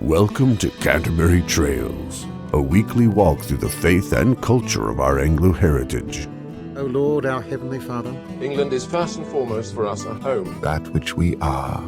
Welcome to Canterbury Trails, a weekly walk through the faith and culture of our Anglo heritage. O Lord, our Heavenly Father, England is first and foremost for us a home. That which we are.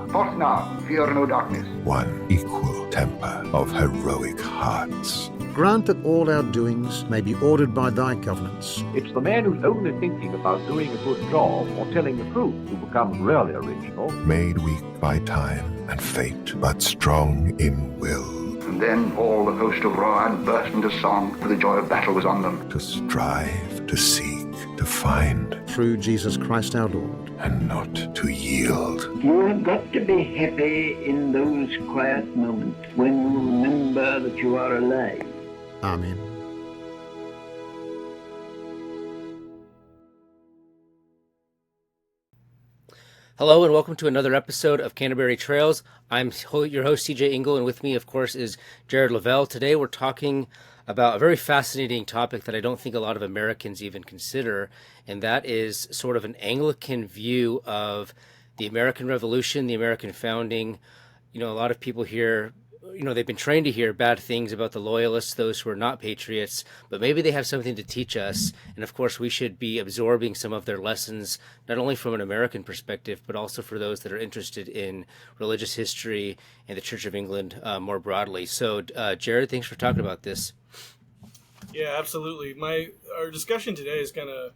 Forth now, fear no darkness. One equal temper of heroic hearts. grant that all our doings may be ordered by thy governance. It's the man who's only thinking about doing a good job or telling the truth who becomes really original. Made weak by time and fate, but strong in will. And then all the host of Rohan burst into song, for the joy of battle was on them. To strive, to seek, to find. Through Jesus Christ our Lord. And not to yield. You have got to be happy in those quiet moments when you remember that you are alive. Amen. Hello and welcome to another episode of Canterbury Trails. I'm your host, CJ Ingle, and with me, of course, is Jared Lovell. Today we're talking about a very fascinating topic that I don't think a lot of Americans even consider, and that is sort of an Anglican view of the American Revolution, the American founding. You know, a lot of people here, they've been trained to hear bad things about the Loyalists, those who are not patriots, but maybe they have something to teach us. And of course, we should be absorbing some of their lessons, not only from an American perspective, but also for those that are interested in religious history and the Church of England more broadly. So, Jared, thanks for talking about this. Yeah, absolutely. Our discussion today is going to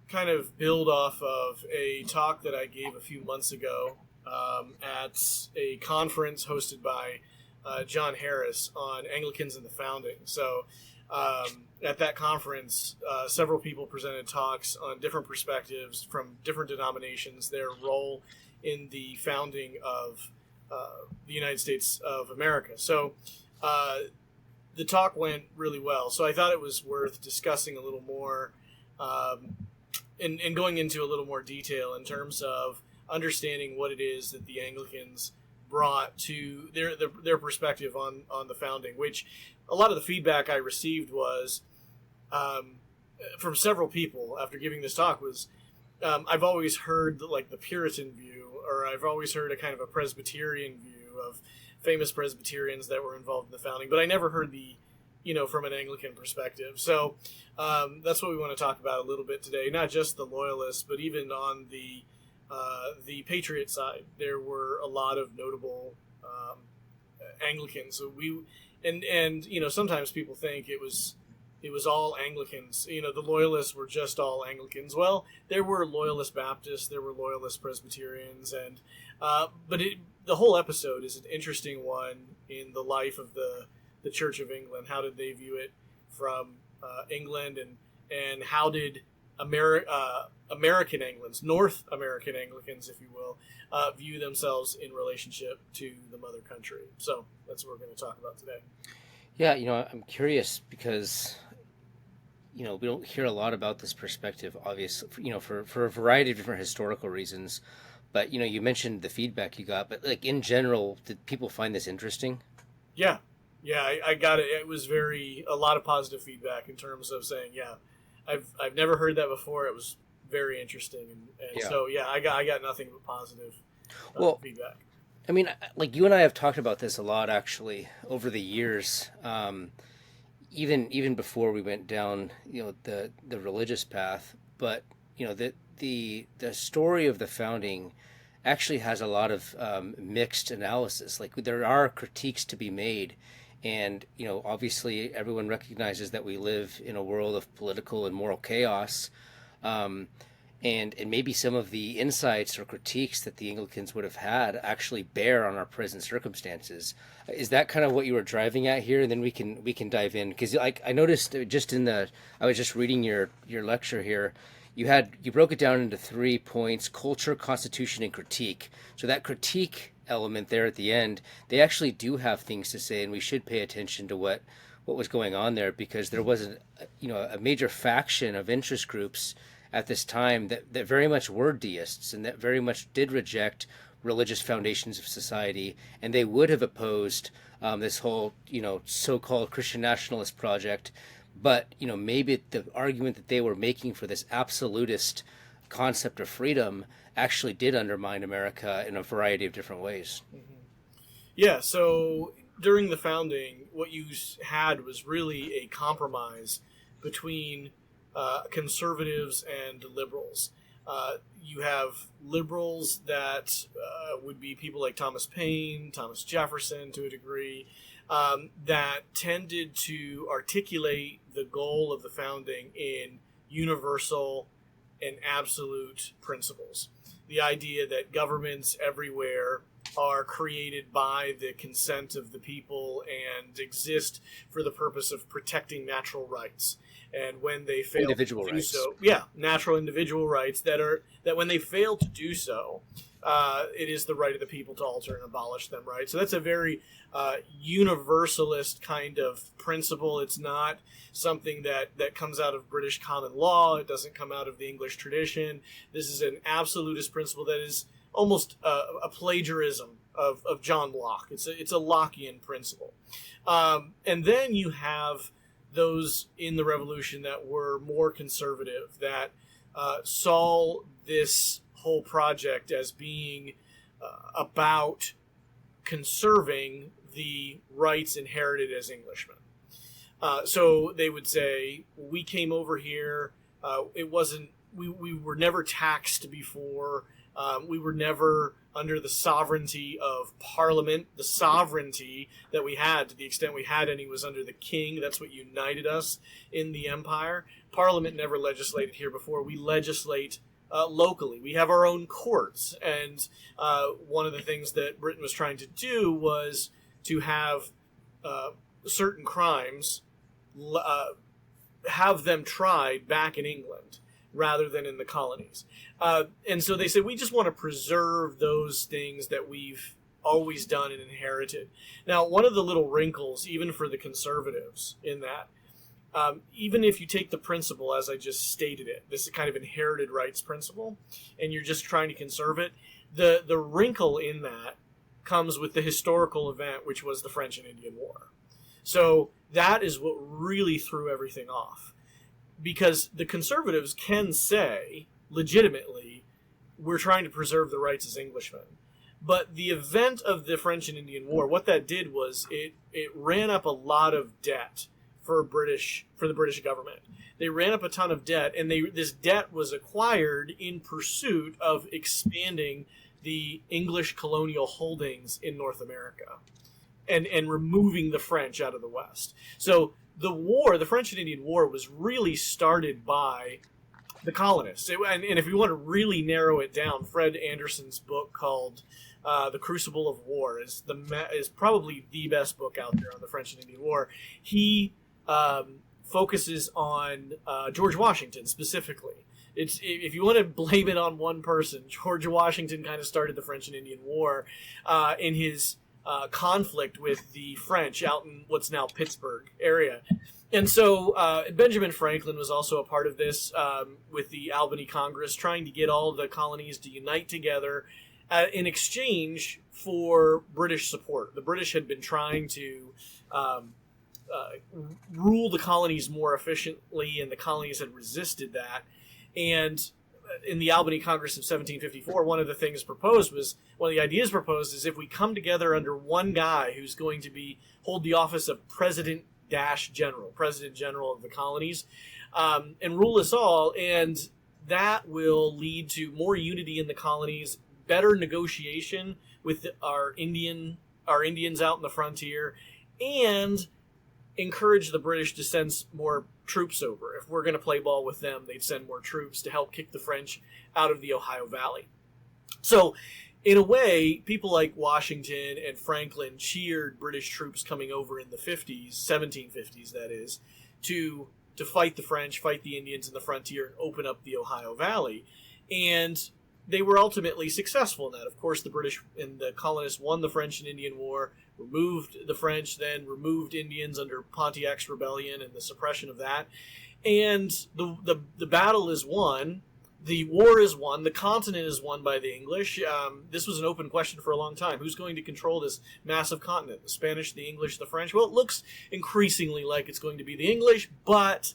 kind of build off of a talk that I gave a few months ago at a conference hosted by John Harris on Anglicans and the Founding. So at that conference, several people presented talks on different perspectives from different denominations, their role in the founding of the United States of America. So the talk went really well. So I thought it was worth discussing a little more and going into a little more detail in terms of understanding what it is that the Anglicans brought to their perspective on the founding, which a lot of the feedback I received was from several people after giving this talk was I've always heard the Puritan view, or I've always heard a kind of a Presbyterian view of famous Presbyterians that were involved in the founding, but I never heard from an Anglican perspective. So that's what we want to talk about a little bit today, not just the Loyalists, but even on the Patriot side, there were a lot of notable Anglicans. So sometimes people think it was all Anglicans. The Loyalists were just all Anglicans. Well, there were Loyalist Baptists, there were Loyalist Presbyterians, and the whole episode is an interesting one in the life of the Church of England. How did they view it from England, and how did American Anglicans, North American Anglicans, if you will, view themselves in relationship to the mother country. So that's what we're going to talk about today. Yeah, I'm curious because, we don't hear a lot about this perspective, obviously, for a variety of different historical reasons. But, you mentioned the feedback you got, but in general, did people find this interesting? Yeah, I got it. It was a lot of positive feedback in terms of saying, yeah, I've never heard that before. It was very interesting, and so I got nothing but positive feedback. I mean, you and I have talked about this a lot actually over the years, even before we went down the religious path. But the story of the founding actually has a lot of mixed analysis. There are critiques to be made. And, obviously everyone recognizes that we live in a world of political and moral chaos. And maybe some of the insights or critiques that the Anglicans would have had actually bear on our present circumstances. Is that kind of what you were driving at here? And then we can dive in. Because I noticed I was just reading your lecture here. You broke it down into 3 points: culture, constitution, and critique. So that critique element there at the end, they actually do have things to say, and we should pay attention to what was going on there, because there was a major faction of interest groups at this time that very much were deists and that very much did reject religious foundations of society, and they would have opposed this whole so-called Christian nationalist project. But maybe the argument that they were making for this absolutist concept of freedom actually did undermine America in a variety of different ways. Mm-hmm. Yeah, so during the founding, what you had was really a compromise between conservatives and liberals. You have liberals that would be people like Thomas Paine, Thomas Jefferson to a degree, that tended to articulate the goal of the founding in universal and absolute principles. The idea that governments everywhere are created by the consent of the people and exist for the purpose of protecting natural rights. And when they fail individual to do rights. so, natural individual rights that when they fail to do so, it is the right of the people to alter and abolish them, right? So that's a very universalist kind of principle. It's not something that comes out of British common law. It doesn't come out of the English tradition. This is an absolutist principle that is almost a plagiarism of John Locke. It's a Lockean principle. And then you have those in the Revolution that were more conservative, that saw this whole project as being about conserving the rights inherited as Englishmen. So they would say, we came over here, it wasn't, we were never taxed before, we were never under the sovereignty of Parliament. The sovereignty that we had, to the extent we had any, was under the king. That's what united us in the empire. Parliament never legislated here before. We legislate locally. We have our own courts. And one of the things that Britain was trying to do was to have certain crimes, have them tried back in England rather than in the colonies. And so they said, we just want to preserve those things that we've always done and inherited. Now, one of the little wrinkles, even for the conservatives in that, even if you take the principle as I just stated it, this kind of inherited rights principle, and you're just trying to conserve it, the wrinkle in that comes with the historical event, which was the French and Indian War. So that is what really threw everything off. Because the conservatives can say, legitimately, we're trying to preserve the rights as Englishmen. But the event of the French and Indian War, what that did was it ran up a lot of debt for the British government. They ran up a ton of debt, and this debt was acquired in pursuit of expanding the English colonial holdings in North America and removing the French out of the West. So the French and Indian War was really started by the colonists. And if you want to really narrow it down, Fred Anderson's book called The Crucible of War is probably the best book out there on the French and Indian War. He focuses on George Washington specifically. If you want to blame it on one person, George Washington kind of started the French and Indian War in his conflict with the French out in what's now Pittsburgh area. And so Benjamin Franklin was also a part of this with the Albany Congress, trying to get all the colonies to unite together in exchange for British support. The British had been trying to rule the colonies more efficiently, and the colonies had resisted that. And in the Albany Congress of 1754, one of the ideas proposed is if we come together under one guy who's going to hold the office of President General of the colonies, and rule us all, and that will lead to more unity in the colonies, better negotiation with our Indians out in the frontier, and encourage the British to send more troops over. If we're going to play ball with them, they'd send more troops to help kick the French out of the Ohio Valley. So, in a way, people like Washington and Franklin cheered British troops coming over in the 1750s, that is, to fight the French, fight the Indians in the frontier, and open up the Ohio Valley. And they were ultimately successful in that. Of course, the British and the colonists won the French and Indian War, removed the French, then removed Indians under Pontiac's rebellion and the suppression of that. And the battle is won. The war is won. The continent is won by the English. This was an open question for a long time. Who's going to control this massive continent? The Spanish, the English, the French? Well, it looks increasingly like it's going to be the English, but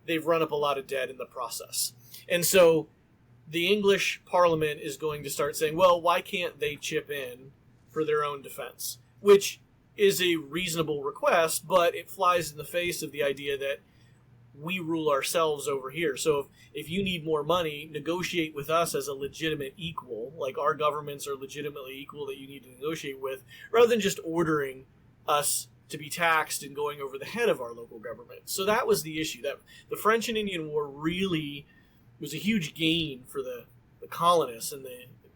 they've run up a lot of debt in the process. And so the English Parliament is going to start saying, well, why can't they chip in for their own defense, which is a reasonable request, but it flies in the face of the idea that we rule ourselves over here. So if you need more money, negotiate with us as a legitimate equal, like our governments are legitimately equal that you need to negotiate with, rather than just ordering us to be taxed and going over the head of our local government. So that was the issue. That the French and Indian War really was a huge gain for the colonists and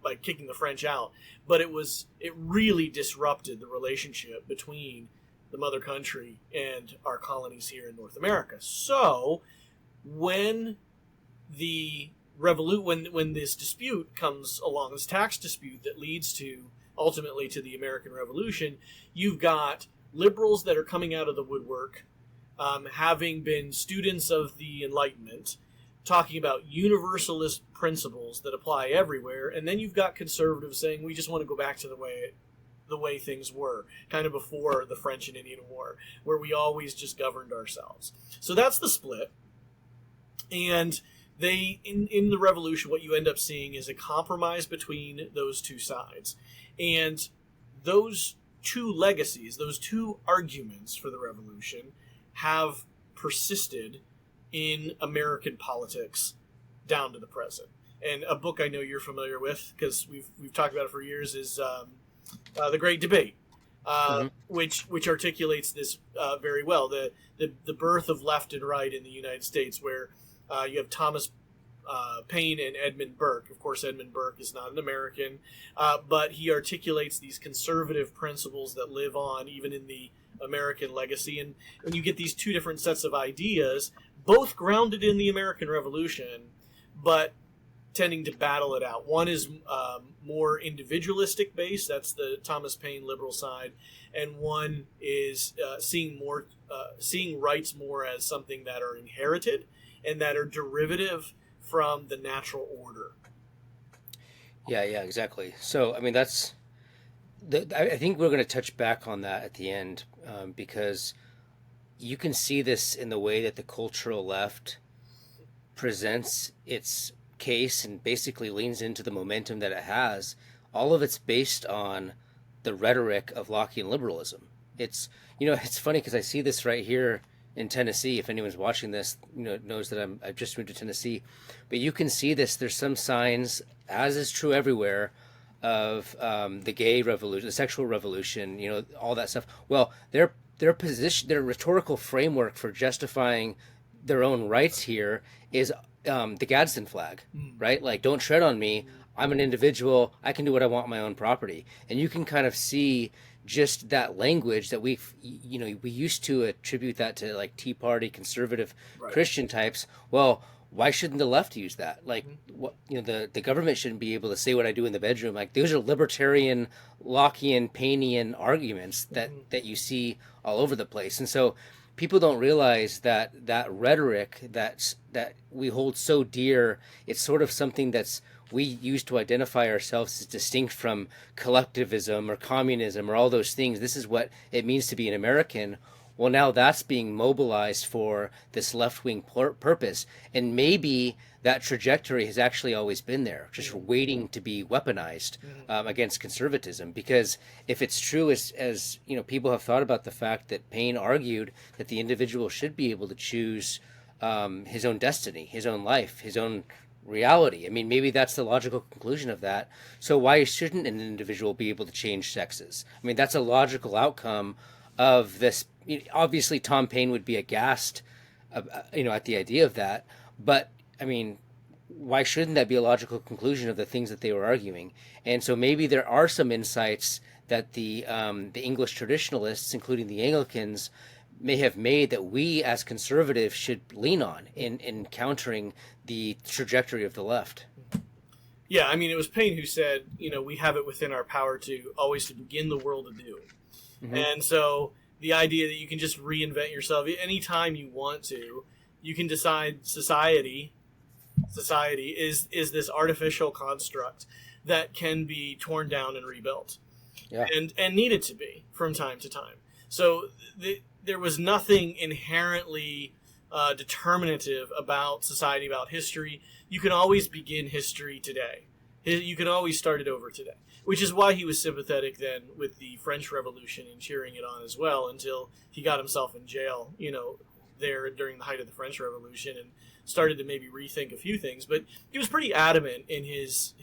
by kicking the French out, but it really disrupted the relationship between the mother country and our colonies here in North America. So when when this dispute comes along, this tax dispute that leads to ultimately to the American Revolution, you've got liberals that are coming out of the woodwork, having been students of the Enlightenment, talking about universalist principles that apply everywhere, and then you've got conservatives saying we just want to go back to the way things were, kind of before the French and Indian War, where we always just governed ourselves. So that's the split. And they in the Revolution, what you end up seeing is a compromise between those two sides. And those two legacies, those two arguments for the Revolution have persisted in American politics down to the present. And a book I know you're familiar with, because we've talked about it for years, is The Great Debate, which articulates this very well. The birth of left and right in the United States, where you have Thomas Paine and Edmund Burke. Of course, Edmund Burke is not an American, but he articulates these conservative principles that live on even in the American legacy. And when you get these two different sets of ideas, both grounded in the American Revolution, but tending to battle it out. One is more individualistic based, that's the Thomas Paine liberal side, and one is seeing rights more as something that are inherited and that are derivative from the natural order. Yeah, exactly. So, I mean, I think we're going to touch back on that at the end, because you can see this in the way that the cultural left presents its case and basically leans into the momentum that it has. All of it's based on the rhetoric of Lockean liberalism. It's funny because I see this right here in Tennessee. If anyone's watching this, knows that I've just moved to Tennessee, but you can see this. There's some signs, as is true everywhere, of the gay revolution, the sexual revolution, all that stuff. Well, their rhetorical framework for justifying their own rights here is the Gadsden flag, right? Like, don't tread on me. I'm an individual. I can do what I want on my own property. And you can kind of see just that language that we used to attribute that to like Tea Party, conservative Christian types. Well, why shouldn't the left use that? Like, what, the government shouldn't be able to say what I do in the bedroom. Like, those are libertarian, Lockean, Painian arguments that you see all over the place. And so people don't realize that rhetoric that we hold so dear, it's sort of something that's we use to identify ourselves as distinct from collectivism or communism or all those things. This is what it means to be an American. Well, now that's being mobilized for this left-wing purpose. And maybe that trajectory has actually always been there, just waiting to be weaponized against conservatism. Because if it's true, as people have thought about the fact that Paine argued that the individual should be able to choose his own destiny, his own life, his own reality. I mean, maybe that's the logical conclusion of that. So why shouldn't an individual be able to change sexes? I mean, that's a logical outcome of this. Obviously, Tom Paine would be aghast, at the idea of that. But I mean, why shouldn't that be a logical conclusion of the things that they were arguing? And so maybe there are some insights that the English traditionalists, including the Anglicans, may have made that we as conservatives should lean on in countering the trajectory of the left. Yeah, I mean, it was Paine who said, we have it within our power to always to begin the world anew. Mm-hmm. And so the idea that you can just reinvent yourself anytime you want to, you can decide society is this artificial construct that can be torn down and rebuilt, and needed to be from time to time. So there was nothing inherently determinative about society, about history. You can always begin history today. You can always start it over today, which is why he was sympathetic then with the French Revolution and cheering it on as well until he got himself in jail, there during the height of the French Revolution and started to maybe rethink a few things. But he was pretty adamant in his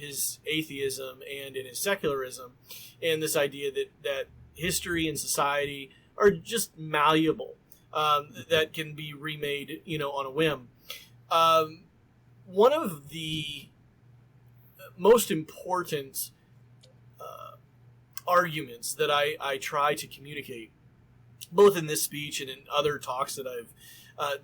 atheism and in his secularism and this idea that history and society are just malleable, that can be remade, on a whim. One of the most important arguments that I try to communicate, both in this speech and in other talks that I've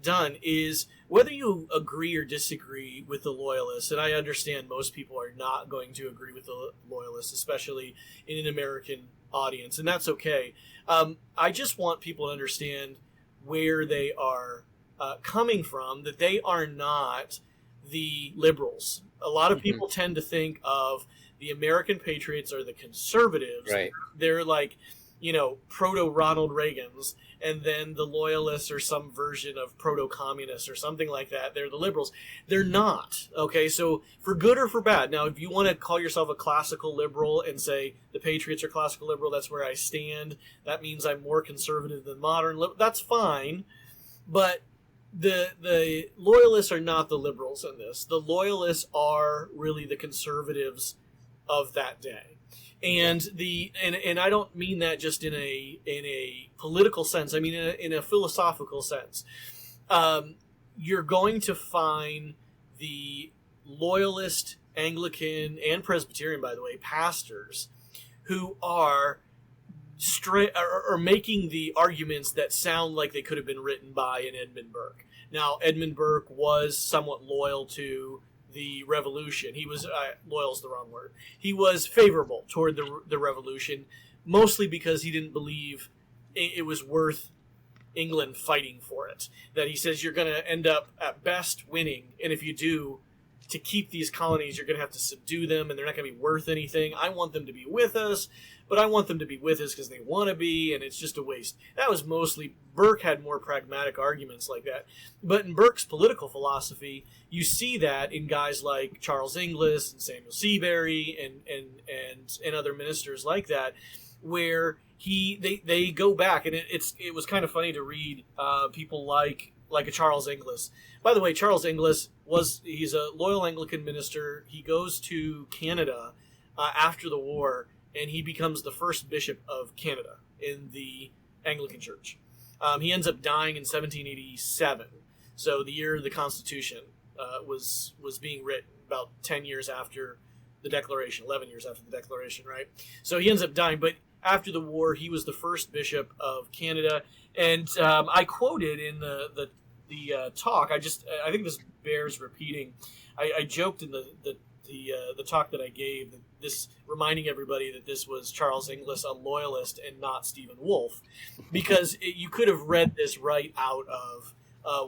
done, is whether you agree or disagree with the Loyalists, and I understand most people are not going to agree with the Loyalists, especially in an American audience, and that's okay. I just want people to understand where they are coming from, that they are not the liberals. A lot of people tend to think of the American Patriots are the conservatives. Right. They're like, proto-Ronald Reagans, and then the Loyalists are some version of proto-communists or something like that. They're the liberals. They're not. Okay, so for good or for bad. Now, if you want to call yourself a classical liberal and say the Patriots are classical liberal, that's where I stand. That means I'm more conservative than modern. That's fine, but the Loyalists are not the liberals in this. The Loyalists are really the conservatives of that day. And and I don't mean that just in a political sense. I mean in a philosophical sense. You're going to find the Loyalist, Anglican, and Presbyterian, by the way, pastors who are making the arguments that sound like they could have been written by an Edmund Burke. Now, Edmund Burke was somewhat loyal to the revolution. He was, loyal is the wrong word. He was favorable toward the revolution, mostly because he didn't believe it was worth England fighting for it. That he says you're going to end up at best winning, and if you do, to keep these colonies, you're going to have to subdue them, and they're not going to be worth anything. I want them to be with us, but I want them to be with us because they want to be, and it's just a waste. That was mostly, Burke had more pragmatic arguments like that. But in Burke's political philosophy, you see that in guys like Charles Inglis and Samuel Seabury and other ministers like that, where they go back, and it was kind of funny to read people like a Charles Inglis. By the way, Charles Inglis he's a loyal Anglican minister. He goes to Canada after the war, and he becomes the first bishop of Canada in the Anglican Church. He ends up dying in 1787, so the year the Constitution was being written, about 10 years after the Declaration, 11 years after the Declaration, right? So he ends up dying, but after the war, he was the first bishop of Canada, and I quoted in the talk. I think this bears repeating. I joked in the talk that I gave, that this, reminding everybody that this was Charles Inglis, a loyalist, and not Stephen Wolfe, because you could have read this right out of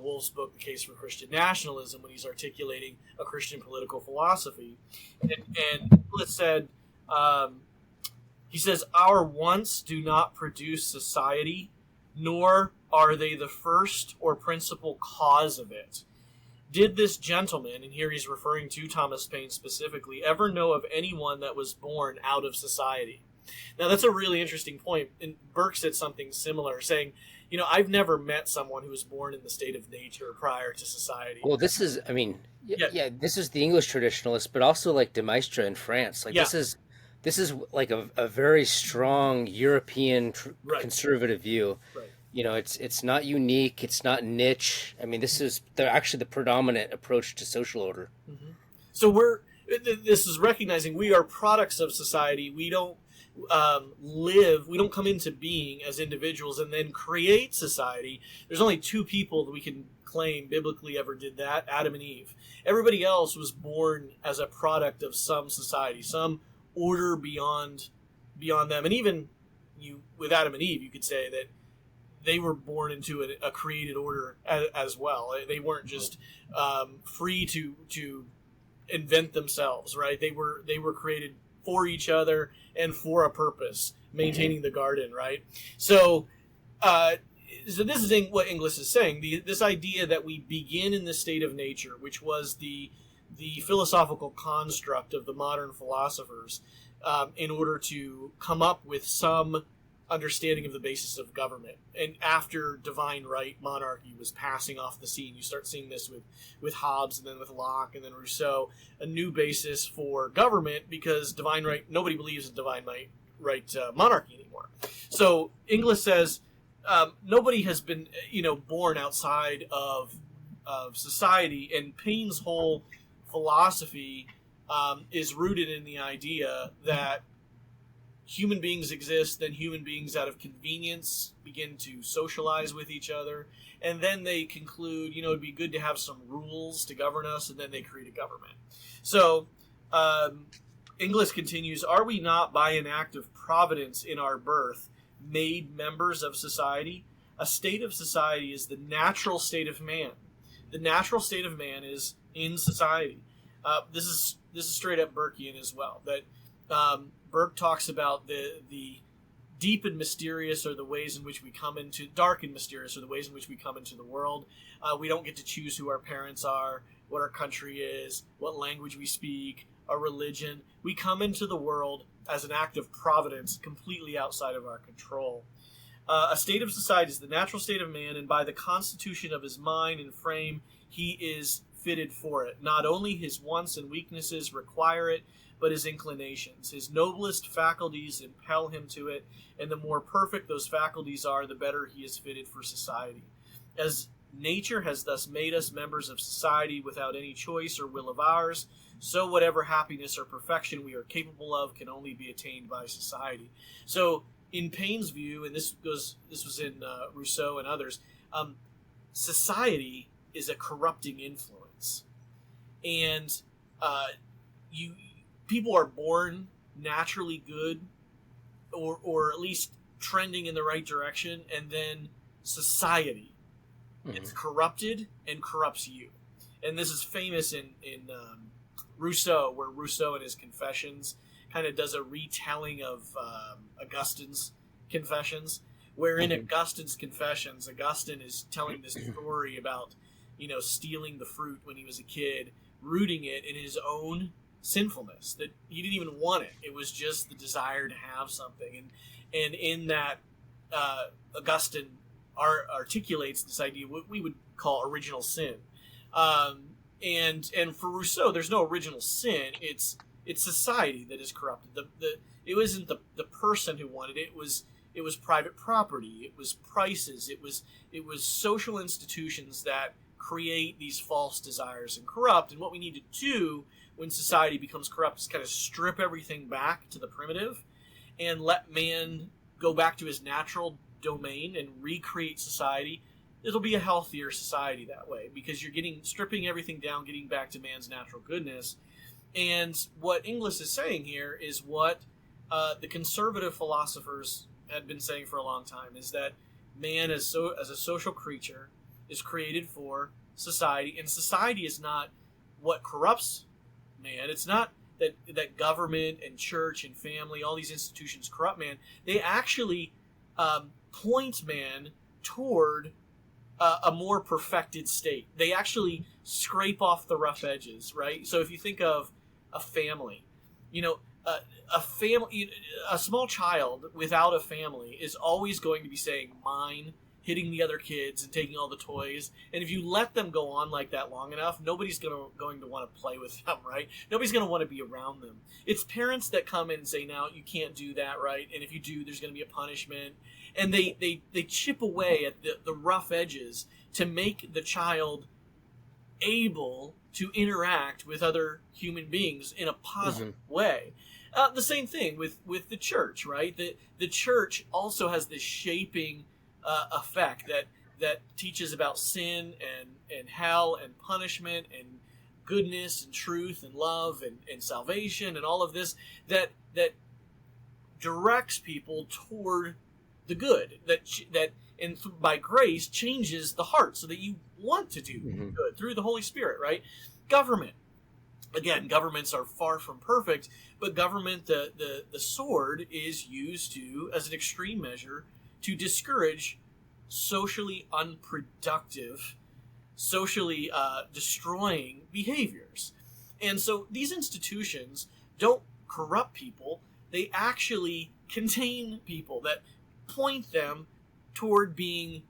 Wolfe's book, The Case for Christian Nationalism, when he's articulating a Christian political philosophy. And Inglis said, he says, "Our wants do not produce society, nor are they the first or principal cause of it. Did this gentleman," and here he's referring to Thomas Paine specifically, "ever know of anyone that was born out of society?" Now, that's a really interesting point. And Burke said something similar, saying, I've never met someone who was born in the state of nature prior to society. Well, this is, this is the English traditionalist, but also like de Maistre in France. This is like a very strong European conservative view. Right. It's not unique. It's not niche. I mean, they're actually the predominant approach to social order. Mm-hmm. So this is recognizing we are products of society. We don't we don't come into being as individuals and then create society. There's only two people that we can claim biblically ever did that, Adam and Eve. Everybody else was born as a product of some society, some order beyond them. And even with Adam and Eve, you could say that they were born into a created order as well. They weren't just free to invent themselves, right? They were created for each other and for a purpose, maintaining the garden, right? So this is what Inglis is saying. This idea that we begin in the state of nature, which was the the philosophical construct of the modern philosophers in order to come up with some understanding of the basis of government. And after divine right monarchy was passing off the scene, you start seeing this with Hobbes and then with Locke and then Rousseau, a new basis for government, because divine right, nobody believes in divine right monarchy anymore. So Inglis says nobody has been born outside of society, and Paine's whole philosophy is rooted in the idea that human beings exist, then human beings out of convenience begin to socialize with each other, and then they conclude, it'd be good to have some rules to govern us, and then they create a government. So Inglis continues, are we not by an act of providence in our birth made members of society? A state of society is the natural state of man. The natural state of man is in society. This is straight up Burkean as well. That Burke talks about the deep and mysterious are the ways in which we come into dark and mysterious are the ways in which we come into the world. We don't get to choose who our parents are, what our country is, what language we speak, our religion. We come into the world as an act of providence, completely outside of our control. A state of society is the natural state of man, and by the constitution of his mind and frame, he is fitted for it. Not only his wants and weaknesses require it, but his inclinations. His noblest faculties impel him to it, and the more perfect those faculties are, the better he is fitted for society. As nature has thus made us members of society without any choice or will of ours, so whatever happiness or perfection we are capable of can only be attained by society. So, in Paine's view, and this was in Rousseau and others, society is a corrupting influence, and people are born naturally good, or at least trending in the right direction, and then society gets corrupted and corrupts you. And this is famous in Rousseau, where Rousseau in his Confessions kind of does a retelling of Augustine's Confessions, where in Augustine's Confessions, Augustine is telling this story about, stealing the fruit when he was a kid, rooting it in his own sinfulness, that he didn't even want it. It was just the desire to have something. And in that, Augustine articulates this idea, what we would call original sin. And for Rousseau, there's no original sin. It's society that is corrupted. It wasn't the person who wanted it. It was private property. It was prices. It was social institutions that create these false desires and corrupt. And what we need to do when society becomes corrupt is kind of strip everything back to the primitive and let man go back to his natural domain and recreate society. It'll be a healthier society that way, because you're stripping everything down, getting back to man's natural goodness. And what Inglis is saying here is what the conservative philosophers had been saying for a long time, is that man as a social creature is created for society, and society is not what corrupts man. It's not that government and church and family, all these institutions corrupt man. They actually point man toward a more perfected state. They actually scrape off the rough edges, right? So if you think of a family, a small child without a family is always going to be saying mine, hitting the other kids and taking all the toys. And if you let them go on like that long enough, nobody's going to want to play with them, right? Nobody's going to want to be around them. It's parents that come in and say, now you can't do that, right? And if you do, there's going to be a punishment. And they chip away at the rough edges to make the child able to interact with other human beings in a positive way. The same thing with the church, right? The church also has this shaping effect that teaches about sin and hell and punishment and goodness and truth and love and salvation and all of this that directs people toward the good, that by grace changes the heart so that you want to do good through the Holy Spirit, right? Government. Again, governments are far from perfect, but government, the sword, is used as an extreme measure to discourage socially unproductive, socially destroying behaviors. And so these institutions don't corrupt people. They actually contain people that point them toward being,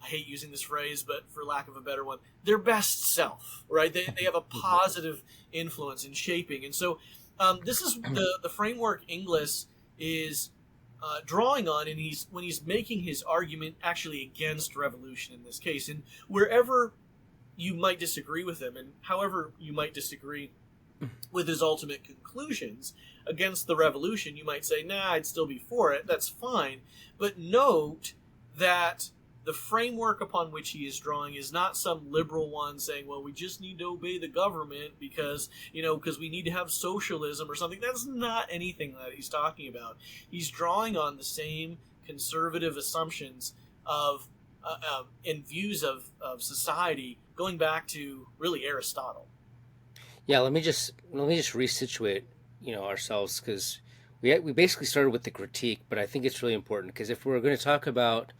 I hate using this phrase, but for lack of a better one, their best self, right? They have a positive influence in shaping. And so this is the framework Inglis is drawing on, and when he's making his argument actually against revolution in this case. And wherever you might disagree with him, and however you might disagree with his ultimate conclusions against the revolution, you might say, nah, I'd still be for it. That's fine. But note that the framework upon which he is drawing is not some liberal one saying, well, we just need to obey the government because we need to have socialism or something. That's not anything that he's talking about. He's drawing on the same conservative assumptions of and views of society going back to really Aristotle. Yeah, let me just resituate ourselves, because we basically started with the critique, but I think it's really important, because if we're going to talk about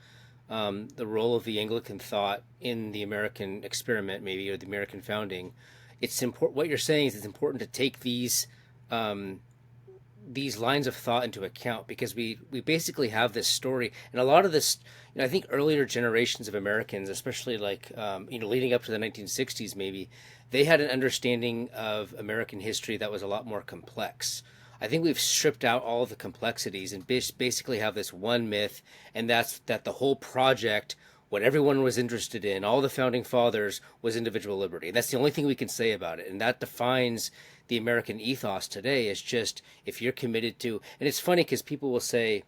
the role of the Anglican thought in the American experiment, maybe, or the American founding, it's important. What you're saying is it's important to take these lines of thought into account, because we basically have this story, and a lot of this, I think earlier generations of Americans, especially leading up to the 1960s, maybe, they had an understanding of American history that was a lot more complex. I think we've stripped out all of the complexities and basically have this one myth, and that's that the whole project, what everyone was interested in, all the founding fathers, was individual liberty. And that's the only thing we can say about it. And that defines the American ethos today, is just, if you're committed to, and it's funny because people will say,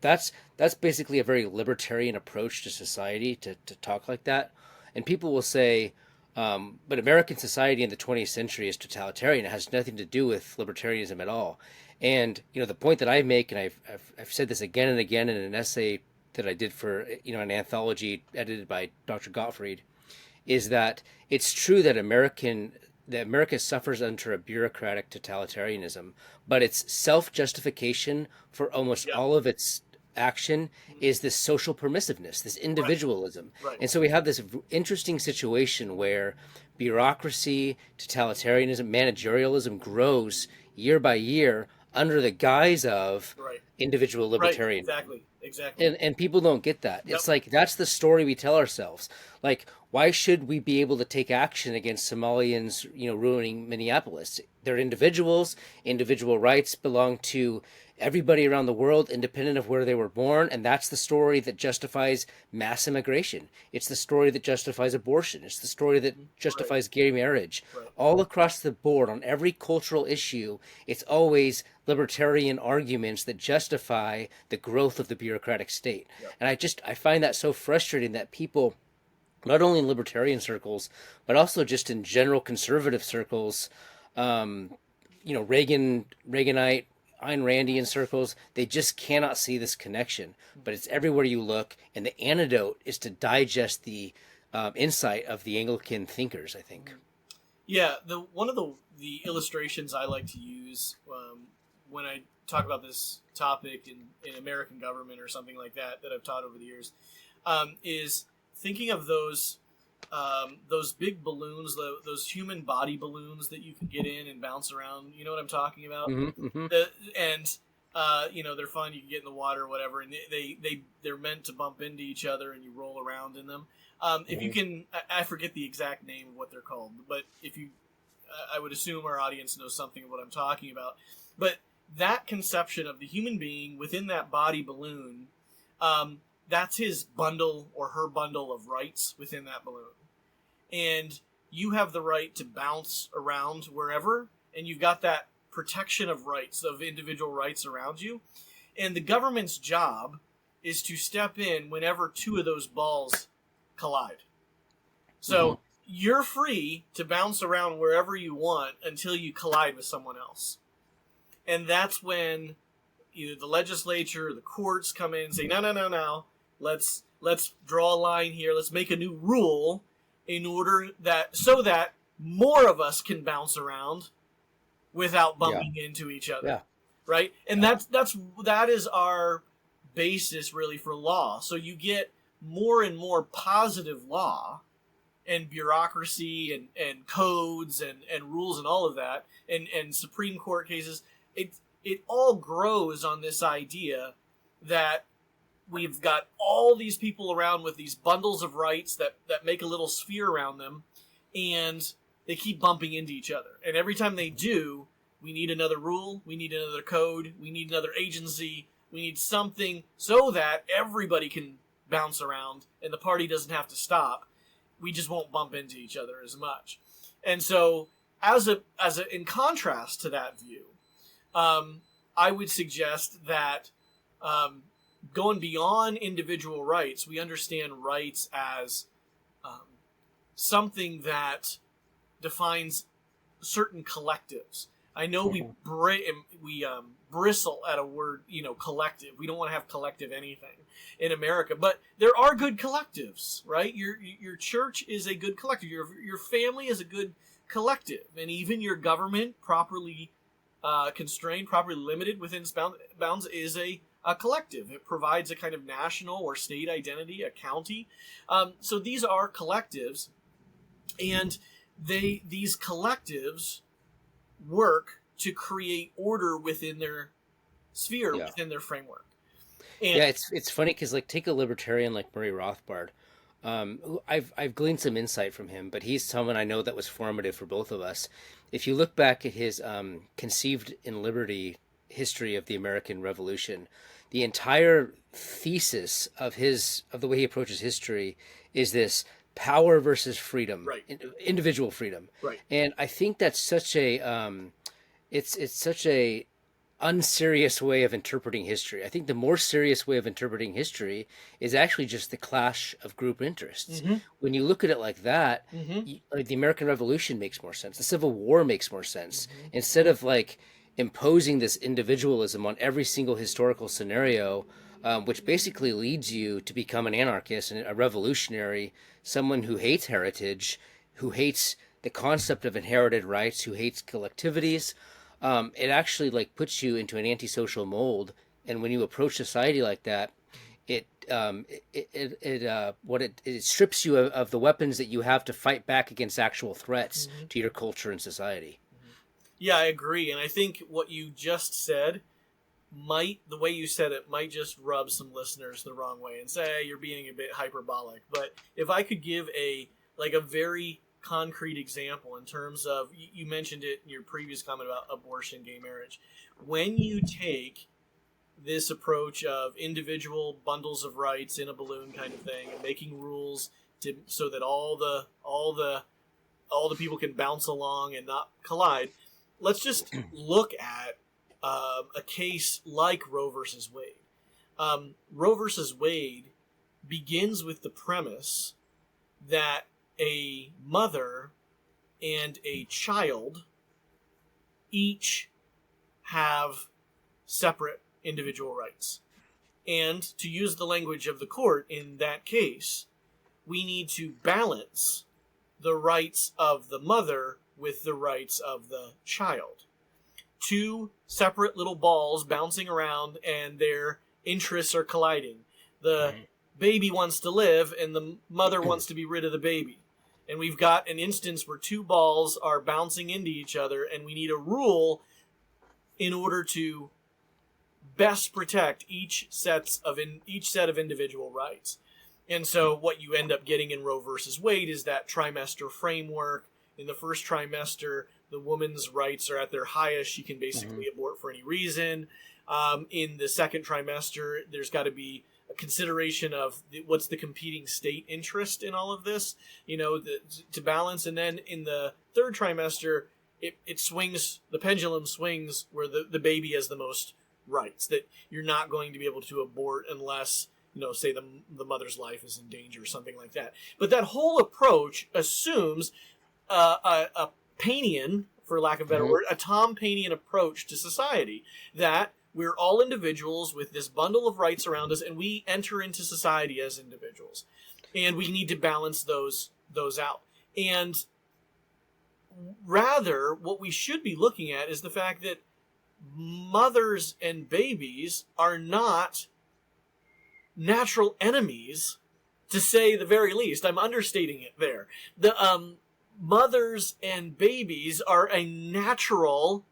that's basically a very libertarian approach to society to talk like that. And people will say, but American society in the 20th century is totalitarian. It has nothing to do with libertarianism at all. And the point that I make, and I've said this again and again in an essay that I did for an anthology edited by Dr. Gottfried, is that it's true that America suffers under a bureaucratic totalitarianism, but its self-justification for almost all of its action is this social permissiveness, this individualism. Right. And so we have this interesting situation where bureaucracy, totalitarianism, managerialism grows year by year under the guise of individual libertarian. Right. Exactly. And people don't get that. Yep. It's like, that's the story we tell ourselves. Like, why should we be able to take action against Somalians, ruining Minneapolis? They're individuals. Individual rights belong to everybody around the world, independent of where they were born. And that's the story that justifies mass immigration. It's the story that justifies abortion. It's the story that justifies gay marriage. Right. All across the board, on every cultural issue, it's always libertarian arguments that justify the growth of the bureaucratic state. Yep. And I find that so frustrating that people, not only in libertarian circles, but also just in general conservative circles, Reaganite, Ayn Randian circles, they just cannot see this connection. But it's everywhere you look, and the antidote is to digest the insight of the Anglican thinkers, I think. Yeah, one of the illustrations I like to use when I talk about this topic in American government or something like that I've taught over the years, is thinking of those big balloons, those human body balloons that you can get in and bounce around. You know what I'm talking about? Mm-hmm. They're fun. You can get in the water or whatever, and they're meant to bump into each other, and you roll around in them. If you can, I forget the exact name of what they're called, but I would assume our audience knows something of what I'm talking about. But that conception of the human being within that body balloon, that's his bundle or her bundle of rights within that balloon. And you have the right to bounce around wherever, and you've got that protection of rights, of individual rights around you. And the government's job is to step in whenever two of those balls collide. So you're free to bounce around wherever you want until you collide with someone else. And that's when either the legislature or the courts come in and say, no. Let's draw a line here. Let's make a new rule in order so that more of us can bounce around without bumping into each other. Yeah. Right? And that is our basis really for law. So you get more and more positive law, and bureaucracy and codes and rules and all of that, and Supreme Court cases, it all grows on this idea that we've got all these people around with these bundles of rights that make a little sphere around them, and they keep bumping into each other. And every time they do, we need another rule, we need another code, we need another agency, we need something so that everybody can bounce around and the party doesn't have to stop. We just won't bump into each other as much. And so, in contrast to that view, I would suggest that going beyond individual rights, we understand rights as something that defines certain collectives. I know we bristle at a word, collective. We don't want to have collective anything in America, but there are good collectives, right? Your church is a good collective. Your family is a good collective, and even your government, properly constrained, properly limited within bounds, is a collective. It provides a kind of national or state identity, a county. So these are collectives, and these collectives work to create order within their sphere, within their framework. And it's funny because take a libertarian like Murray Rothbard. I've gleaned some insight from him, but he's someone I know that was formative for both of us. If you look back at his conceived in liberty history of the American Revolution, the entire thesis of the way he approaches history is this power versus freedom, right? Individual freedom, right? And I think that's such a it's such a unserious way of interpreting history. I think the more serious way of interpreting history is actually just the clash of group interests. Mm-hmm. When you look at it like that, mm-hmm. The American Revolution makes more sense. The Civil War makes more sense. Mm-hmm. Instead of imposing this individualism on every single historical scenario, which basically leads you to become an anarchist and a revolutionary, someone who hates heritage, who hates the concept of inherited rights, who hates collectivities. It actually puts you into an antisocial mold, and when you approach society like that, it strips you of the weapons that you have to fight back against actual threats mm-hmm. to your culture and society. Yeah, I agree, and I think what you just said the way you said it might just rub some listeners the wrong way and say, hey, you're being a bit hyperbolic. But if I could give a very concrete example in terms of, you mentioned it in your previous comment about abortion, gay marriage. When you take this approach of individual bundles of rights in a balloon kind of thing and making rules so that all the people can bounce along and not collide, let's just look at a case like Roe versus Wade. Roe versus Wade begins with the premise that a mother and a child each have separate individual rights. And to use the language of the court in that case, we need to balance the rights of the mother with the rights of the child. Two separate little balls bouncing around and their interests are colliding. The baby wants to live and the mother wants to be rid of the baby. And we've got an instance where two balls are bouncing into each other, and we need a rule in order to best protect each set of individual rights. And so what you end up getting in Roe versus Wade is that trimester framework. In the first trimester, the woman's rights are at their highest. She can basically abort for any reason. In the second trimester, there's got to be a consideration of what's the competing state interest in all of this, to balance. And then in the third trimester, it swings, the pendulum swings where the baby has the most rights, that you're not going to be able to abort unless, say the mother's life is in danger or something like that. But that whole approach assumes a Painian, for lack of a better word, a Tom Painian approach to society, that we're all individuals with this bundle of rights around us, and we enter into society as individuals. And we need to balance those out. And rather, what we should be looking at is the fact that mothers and babies are not natural enemies to say the very least. I'm understating it there. The mothers and babies are a natural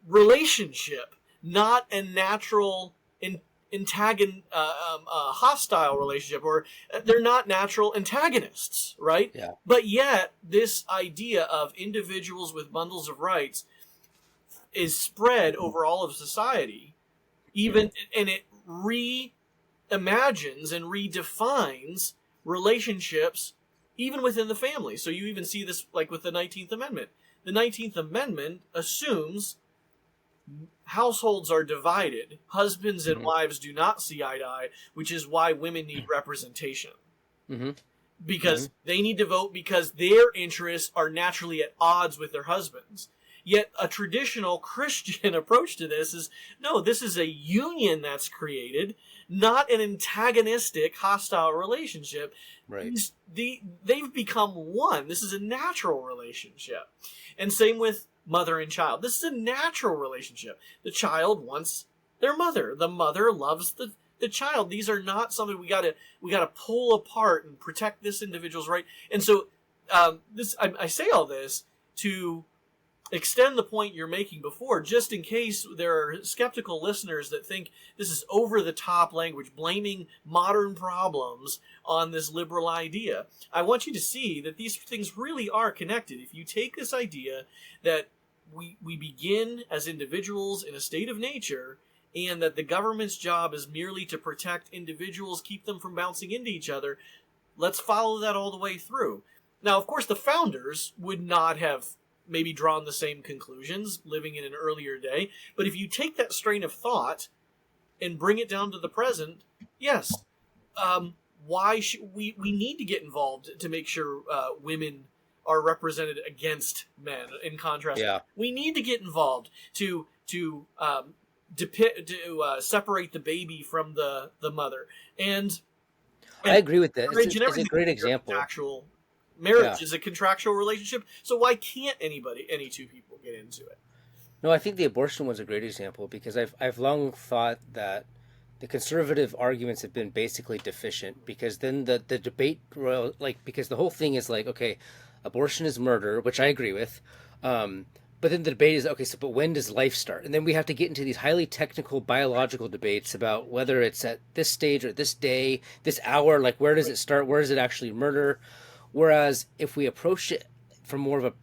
relationship, not a natural hostile relationship, or they're not natural antagonists, right? Yeah. But yet, this idea of individuals with bundles of rights is spread over all of society, and it reimagines and redefines relationships even within the family. So you even see this like with the 19th Amendment. The 19th Amendment assumes households are divided. Husbands and wives do not see eye to eye, which is why women need representation. Because they need to vote because their interests are naturally at odds with their husbands. Yet a traditional Christian approach to this is, no, this is a union that's created, not an antagonistic, hostile relationship. Right. They've become one. This is a natural relationship. And same with mother and child. This is a natural relationship. The child wants their mother. The mother loves the child. These are not something we gotta pull apart and protect this individual's right. And so I say all this to extend the point you're making before, just in case there are skeptical listeners that think this is over-the-top language, blaming modern problems on this liberal idea. I want you to see that these things really are connected. If you take this idea that we begin as individuals in a state of nature, and that the government's job is merely to protect individuals, keep them from bouncing into each other, let's follow that all the way through. Now, of course, the founders would not have maybe drawn the same conclusions living in an earlier day. But if you take that strain of thought and bring it down to the present, yes, why should we need to get involved to make sure women are represented against men in contrast. Yeah. We need to get involved to separate the baby from the mother. And I agree with that. It's a great is example. Actual marriage is a contractual relationship, so why can't any two people get into it? No, I think the abortion one's a great example because I've long thought that the conservative arguments have been basically deficient because then the debate, because the whole thing is like, okay, abortion is murder, which I agree with, but then the debate is, okay, but when does life start? And then we have to get into these highly technical biological debates about whether it's at this stage or this day, this hour, like where does it start? Where is it actually murder? Whereas if we approach it from more of a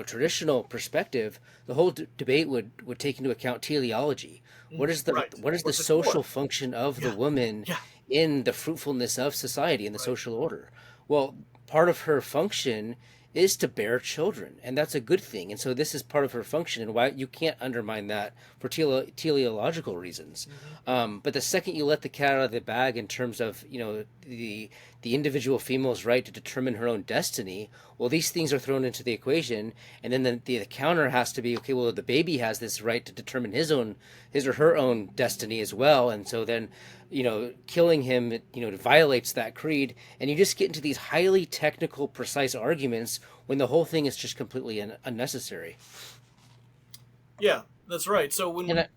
traditional perspective, the whole debate would take into account teleology. What is the social function of the woman in the fruitfulness of society and the social order? Well, part of her function is to bear children, and that's a good thing. And so this is part of her function, and why you can't undermine that for teleological reasons. But the second you let the cat out of the bag in terms of the individual female's right to determine her own destiny, well, these things are thrown into the equation, and then the counter has to be, okay, well, the baby has this right to determine his or her own destiny as well, and so then killing him violates that creed, and you just get into these highly technical, precise arguments when the whole thing is just completely unnecessary. Yeah, that's right. So and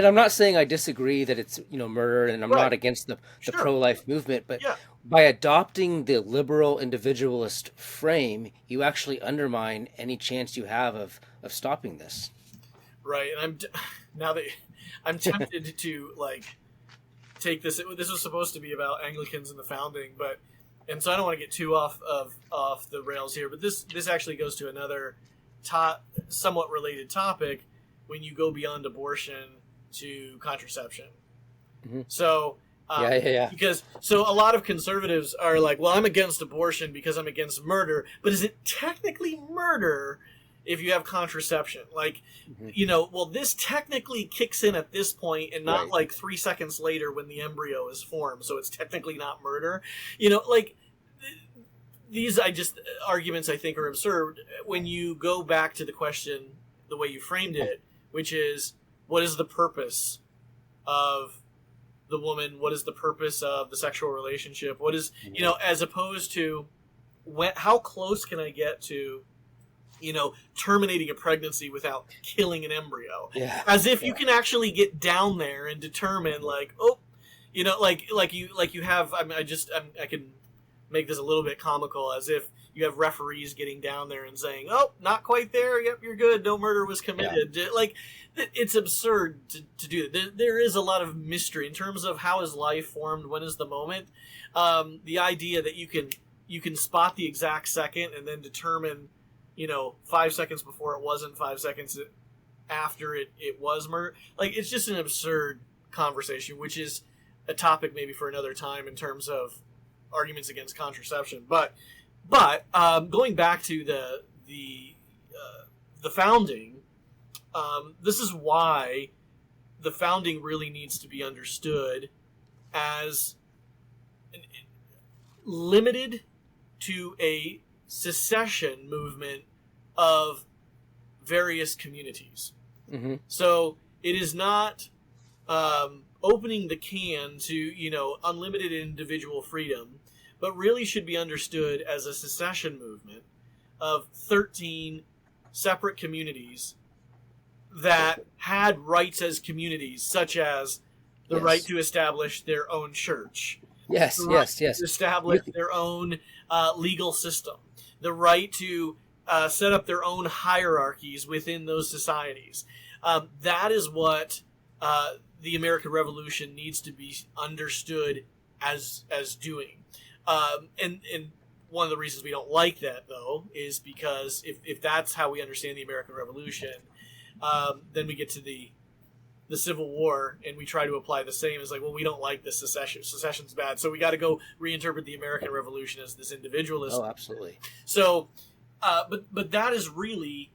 I'm not saying I disagree that it's murder, and I'm not against the pro-life movement, but by adopting the liberal individualist frame, you actually undermine any chance you have of stopping this. Right, and I'm tempted to take this. This was supposed to be about Anglicans and the founding, and so I don't want to get too off the rails here. But this actually goes to another somewhat related topic when you go beyond abortion to contraception. Mm-hmm. So because a lot of conservatives are like, well, I'm against abortion because I'm against murder, but is it technically murder if you have contraception? Well, this technically kicks in at this point and not 3 seconds later when the embryo is formed, so it's technically not murder. These arguments I think are absurd when you go back to the question the way you framed it, which is, what is the purpose of the woman? What is the purpose of the sexual relationship? What is, as opposed to how close can I get to terminating a pregnancy without killing an embryo? As if you can actually get down there and determine You know, like you have. I mean, I can make this a little bit comical, as if you have referees getting down there and saying, "Oh, not quite there. Yep, you're good. No murder was committed." Yeah. Like, it's absurd to do that. There is a lot of mystery in terms of how is life formed, when is the moment. The idea that you can spot the exact second and then determine, 5 seconds before it wasn't, 5 seconds after it was murder. Like, it's just an absurd conversation, which is a topic maybe for another time in terms of arguments against contraception. But going back to the founding, this is why the founding really needs to be understood as limited to a secession movement of various communities. Mm-hmm. So it is not opening the can to unlimited individual freedom, but really should be understood as a secession movement of 13 separate communities that had rights as communities, such as the right to establish their own church. Yes. To establish their own legal system. The right to set up their own hierarchies within those societies. That is what the American Revolution needs to be understood as doing. And one of the reasons we don't like that, though, is because if that's how we understand the American Revolution, then we get to the Civil War and we try to apply the same. It's like, well, we don't like this secession. Secession's bad, so we got to go reinterpret the American Revolution as this individualist. Oh, absolutely. So, but that is really,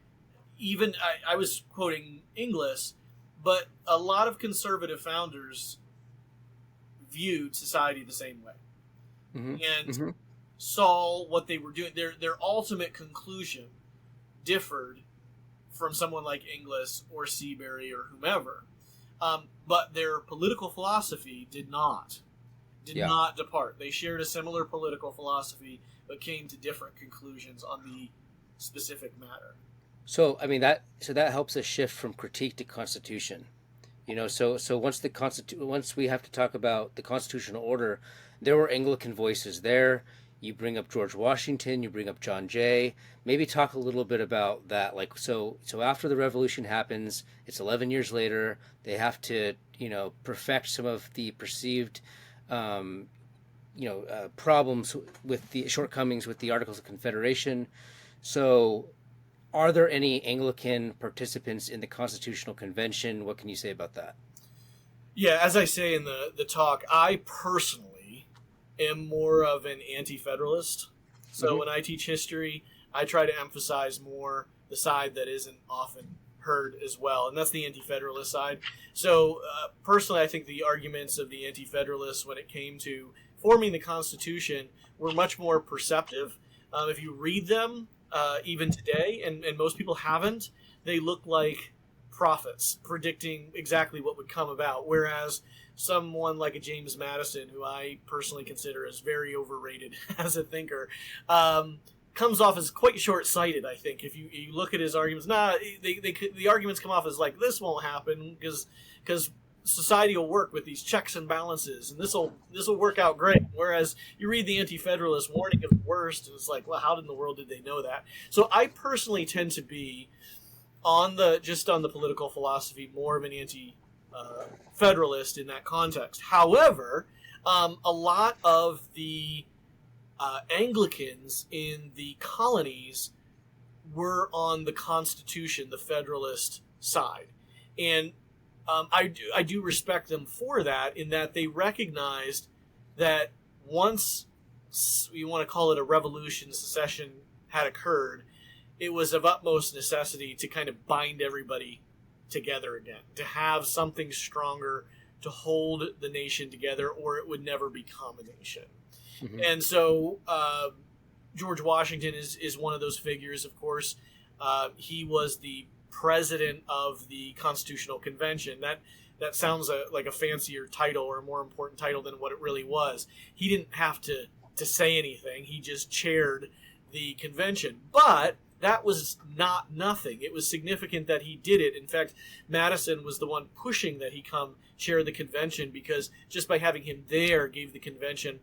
even I was quoting Inglis, but a lot of conservative founders viewed society the same way. Mm-hmm. And saw what they were doing. Their ultimate conclusion differed from someone like Inglis or Seabury or whomever, but their political philosophy did not depart. They shared a similar political philosophy, but came to different conclusions on the specific matter. So I mean that helps us shift from critique to constitution. So once we have to talk about the constitutional order, there were Anglican voices there. You bring up George Washington, you bring up John Jay. Maybe talk a little bit about that. Like, so after the revolution happens, it's 11 years later. They have to, perfect some of the perceived, problems with the shortcomings with the Articles of Confederation. So, are there any Anglican participants in the Constitutional Convention? What can you say about that? Yeah, as I say in the talk, I personally am more of an anti-federalist. So when I teach history, I try to emphasize more the side that isn't often heard as well, and that's the anti-federalist side. So personally, I think the arguments of the anti-federalists when it came to forming the Constitution were much more perceptive. If you read them, even today, and most people haven't, they look like prophets predicting exactly what would come about, whereas someone like a James Madison, who I personally consider as very overrated as a thinker, comes off as quite short-sighted. I think if you look at his arguments, the arguments come off as like, this won't happen because society will work with these checks and balances, and this will work out great. Whereas you read the Anti-Federalist warning of the worst, and it's like, well, how in the world did they know that? So I personally tend to be on the political philosophy more of an anti-federalist in that context. However, a lot of the Anglicans in the colonies were on the Constitution, the Federalist side, and I do respect them for that, in that they recognized that once you want to call it a revolution, secession had occurred, it was of utmost necessity to kind of bind everybody together again, to have something stronger to hold the nation together, or it would never become a nation. Mm-hmm. And so George Washington is one of those figures, of course. He was the president of the Constitutional Convention. That sounds like a fancier title, or a more important title than what it really was. He didn't have to say anything. He just chaired the convention. But that was not nothing. It was significant that he did it. In fact, Madison was the one pushing that he come chair the convention, because just by having him there gave the convention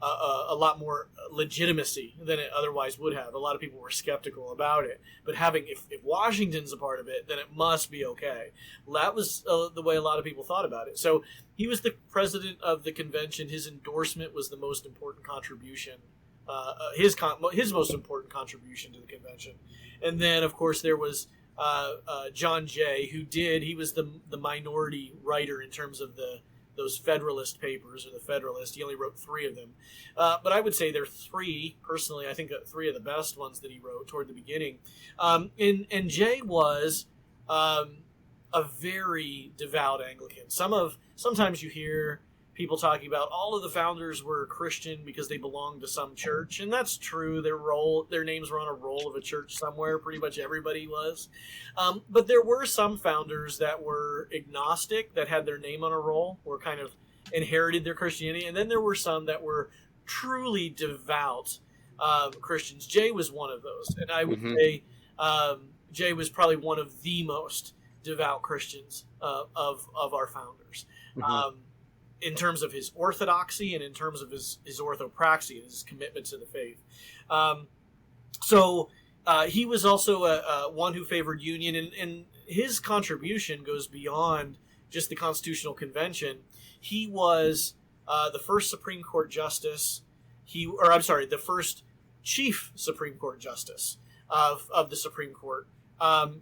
a lot more legitimacy than it otherwise would have. A lot of people were skeptical about it, but if Washington's a part of it, then it must be okay. That was the way a lot of people thought about it. So he was the president of the convention. His endorsement was the most important contribution, his most important contribution to the convention. And then, of course, there was John Jay, he was the minority writer in terms of those Federalist papers, or the Federalist. He only wrote 3 of them. But I would say there are 3, personally, I think 3 of the best ones that he wrote toward the beginning. And Jay was a very devout Anglican. Sometimes you hear people talking about all of the founders were Christian because they belonged to some church, and that's true. Their names were on a roll of a church somewhere. Pretty much everybody was. But there were some founders that were agnostic, that had their name on a roll, or kind of inherited their Christianity, and then there were some that were truly devout Christians. Jay was one of those, and I would say Jay was probably one of the most devout Christians of our founders. In terms of his orthodoxy and in terms of his orthopraxy, his commitment to the faith. So he was also one who favored union, and his contribution goes beyond just the Constitutional Convention. He was the first Supreme Court justice, the first Chief Supreme Court Justice of the Supreme Court.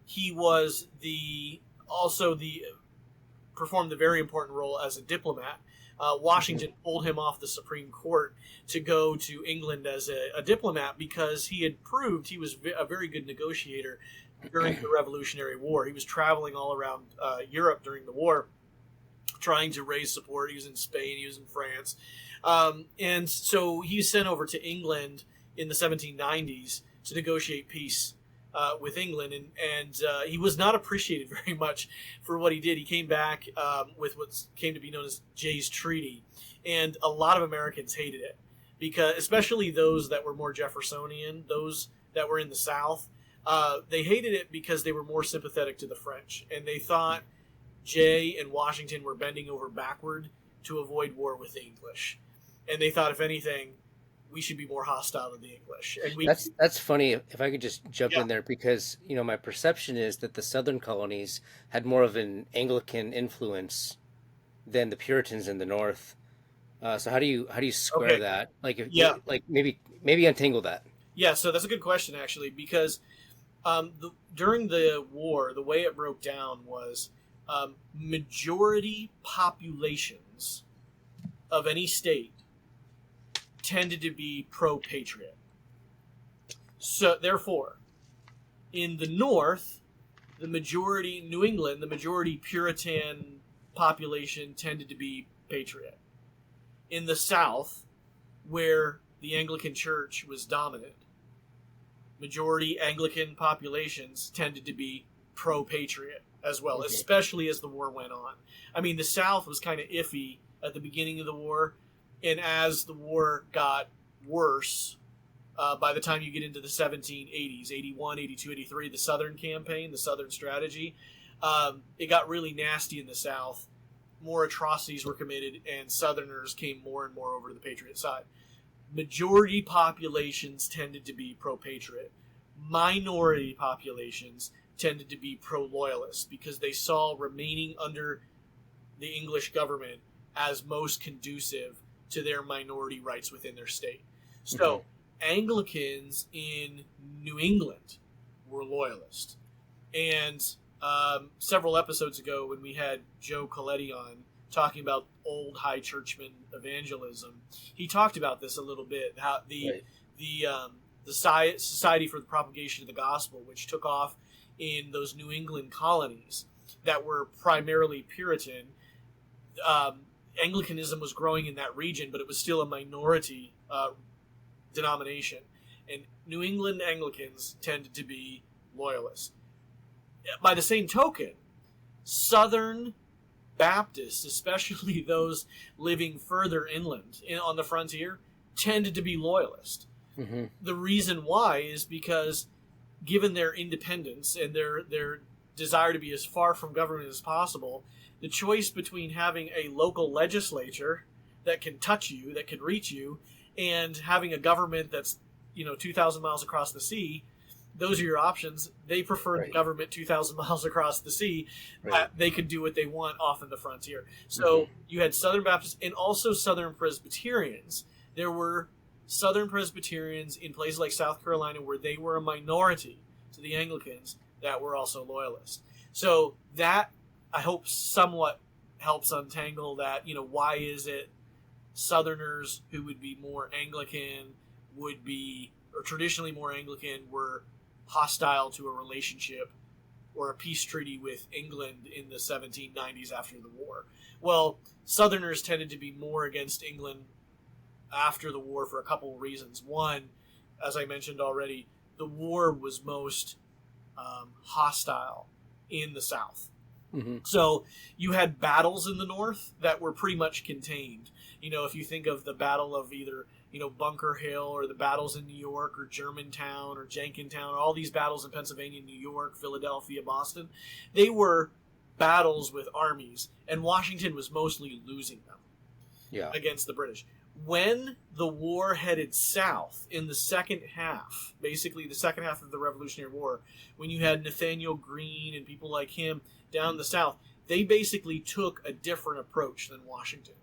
He was performed the very important role as a diplomat. Washington pulled him off the Supreme Court to go to England as a diplomat, because he had proved he was a very good negotiator during the Revolutionary War. He was traveling all around Europe during the war, trying to raise support. He was in Spain, he was in France. And so he was sent over to England in the 1790s to negotiate peace with England, and he was not appreciated very much for what he did. He came back with what came to be known as Jay's Treaty, and a lot of Americans hated it, because especially those that were more Jeffersonian, those that were in the South, they hated it because they were more sympathetic to the French, and they thought Jay and Washington were bending over backward to avoid war with the English, and they thought, if anything, we should be more hostile to the English. And that's funny. If I could just jump in there, because my perception is that the southern colonies had more of an Anglican influence than the Puritans in the north. So how do you square that? Like maybe untangle that. Yeah, so that's a good question, actually, because during the war, the way it broke down was majority populations of any state tended to be pro-patriot. So, therefore, in the North, New England, the majority Puritan population tended to be patriot. In the South, where the Anglican Church was dominant, majority Anglican populations tended to be pro-patriot as well, especially as the war went on. I mean, the South was kind of iffy at the beginning of the war, and as the war got worse, by the time you get into the 1780s, 81, 82, 83, the Southern campaign, the Southern strategy, it got really nasty in the South. More atrocities were committed, and Southerners came more and more over to the Patriot side. Majority populations tended to be pro-patriot. Minority populations tended to be pro-loyalist, because they saw remaining under the English government as most conducive to their minority rights within their state. So Anglicans in New England were loyalist. And several episodes ago, when we had Joe Coletti on talking about old high churchman evangelism, he talked about this a little bit, how the Society for the Propagation of the Gospel, which took off in those New England colonies that were primarily Puritan. Anglicanism was growing in that region, but it was still a minority denomination. And New England Anglicans tended to be loyalists. By the same token, Southern Baptists, especially those living further inland on the frontier, tended to be loyalist. The reason why is because given their independence and their desire to be as far from government as possible, the choice between having a local legislature that can touch you, that can reach you, and having a government that's 2,000 miles across the sea, those are your options. They prefer the government 2,000 miles across the sea. They could do what they want off in the frontier. So you had Southern Baptists and also Southern Presbyterians. There were Southern Presbyterians in places like South Carolina where they were a minority to the Anglicans that were also loyalists. So that, I hope, somewhat helps untangle that, why is it Southerners who would be more Anglican or traditionally more Anglican, were hostile to a relationship or a peace treaty with England in the 1790s after the war. Well, Southerners tended to be more against England after the war for a couple of reasons. One, as I mentioned already, the war was most hostile in the South. So you had battles in the North that were pretty much contained. If you think of the Battle of either Bunker Hill, or the battles in New York, or Germantown, or Jenkintown, or all these battles in Pennsylvania, New York, Philadelphia, Boston, they were battles with armies, and Washington was mostly losing them against the British. When the war headed south in the second half, basically the second half of the Revolutionary War, when you had Nathaniel Greene and people like him down the south, they basically took a different approach than Washington.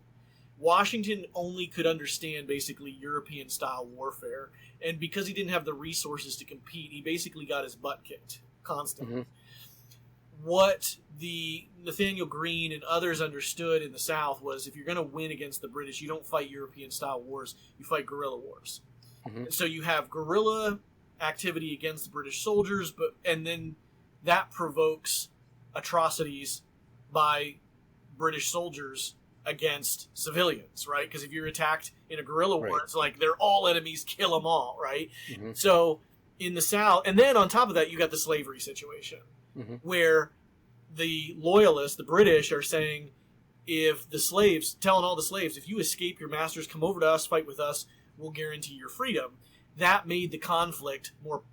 Washington only could understand basically European-style warfare, and because he didn't have the resources to compete, he basically got his butt kicked constantly. What the Nathaniel Greene and others understood in the South was, if you're going to win against the British, you don't fight European-style wars, you fight guerrilla wars. And so you have guerrilla activity against the British soldiers, and then that provokes atrocities by British soldiers against civilians, right? Because if you're attacked in a guerrilla war, it's like they're all enemies, kill them all, right? So in the South, and then on top of that, you got the slavery situation, where the loyalists, the British, are saying, telling all the slaves, if you escape your masters, come over to us, fight with us, we'll guarantee your freedom. That made the conflict more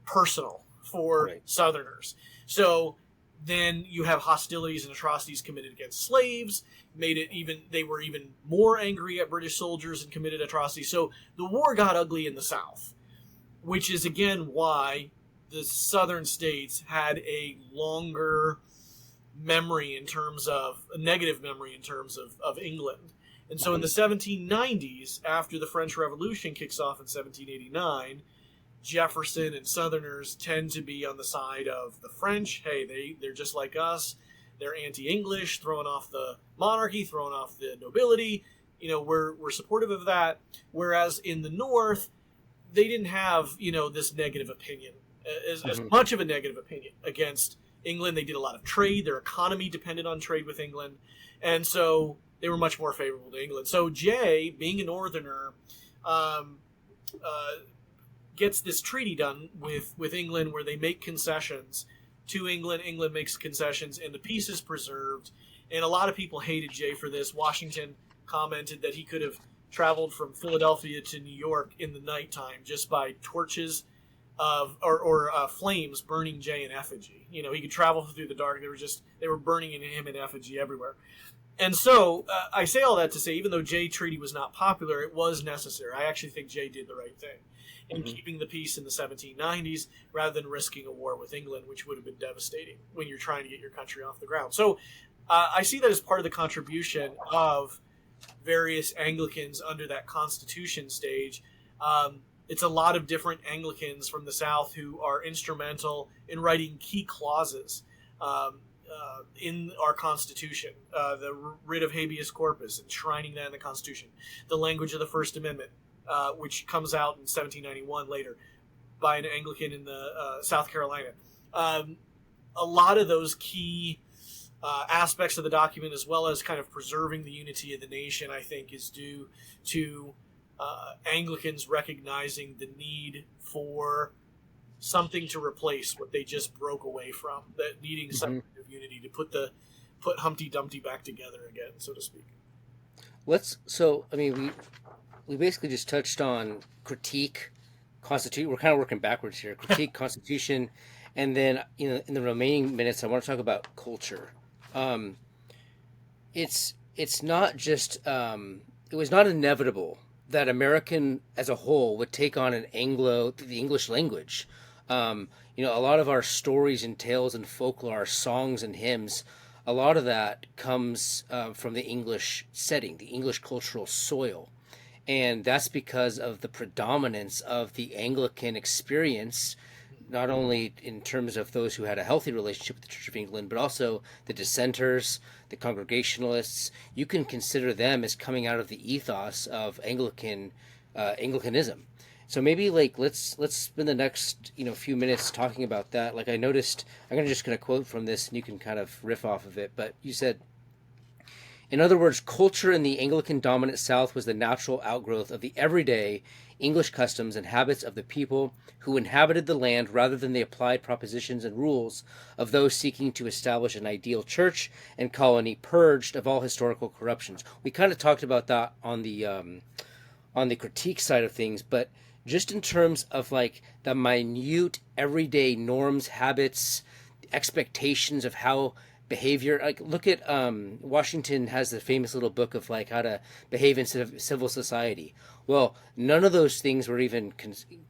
personal for Southerners. So then you have hostilities and atrocities committed against slaves, they were even more angry at British soldiers and committed atrocities. So the war got ugly in the South, which is again why the Southern states had a longer memory in terms of, a negative memory in terms of England. And so in the 1790s, after the French Revolution kicks off in 1789, Jefferson and Southerners tend to be on the side of the French. Hey, they're just like us. They're anti-English, throwing off the monarchy, throwing off the nobility. We're supportive of that. Whereas in the North, they didn't have, this negative opinion, as much of a negative opinion against England. They did a lot of trade. Their economy depended on trade with England. And so they were much more favorable to England. So Jay, being a Northerner, gets this treaty done with England where they make concessions to England. England makes concessions, and the peace is preserved. And a lot of people hated Jay for this. Washington commented that he could have traveled from Philadelphia to New York in the nighttime just by torches or flames burning Jay in effigy. He could travel through the dark. They were burning him in effigy everywhere. And so I say all that to say, even though Jay Treaty was not popular, it was necessary. I actually think Jay did the right thing in keeping the peace in the 1790s rather than risking a war with England, which would have been devastating when you're trying to get your country off the ground. So I see that as part of the contribution of various Anglicans under that Constitution stage. It's a lot of different Anglicans from the South who are instrumental in writing key clauses in our Constitution, the writ of habeas corpus, enshrining that in the Constitution, the language of the First Amendment, which comes out in 1791 later by an Anglican in the South Carolina. A lot of those key aspects of the document, as well as kind of preserving the unity of the nation, I think is due to Anglicans recognizing the need for something to replace what they just broke away from, that needing some kind of unity to put Humpty Dumpty back together again, so to speak. We basically just touched on critique We're kind of working backwards here. Critique Constitution, and then in the remaining minutes, I want to talk about culture. It's not just it was not inevitable that American as a whole would take on the English language. A lot of our stories and tales and folklore, our songs and hymns, a lot of that comes from the English setting, the English cultural soil. And that's because of the predominance of the Anglican experience, not only in terms of those who had a healthy relationship with the Church of England, but also the dissenters, the Congregationalists. You can consider them as coming out of the ethos of Anglicanism. So maybe let's spend the next few minutes talking about that. Like I noticed, I'm just going to quote from this, and you can kind of riff off of it. But you said, in other words, culture in the Anglican dominant South was the natural outgrowth of the everyday English customs and habits of the people who inhabited the land rather than the applied propositions and rules of those seeking to establish an ideal church and colony purged of all historical corruptions. We kind of talked about that on the critique side of things, but just in terms of like the minute everyday norms, habits, expectations of how behavior, like look at Washington has the famous little book of like how to behave in civil society. Well, none of those things were even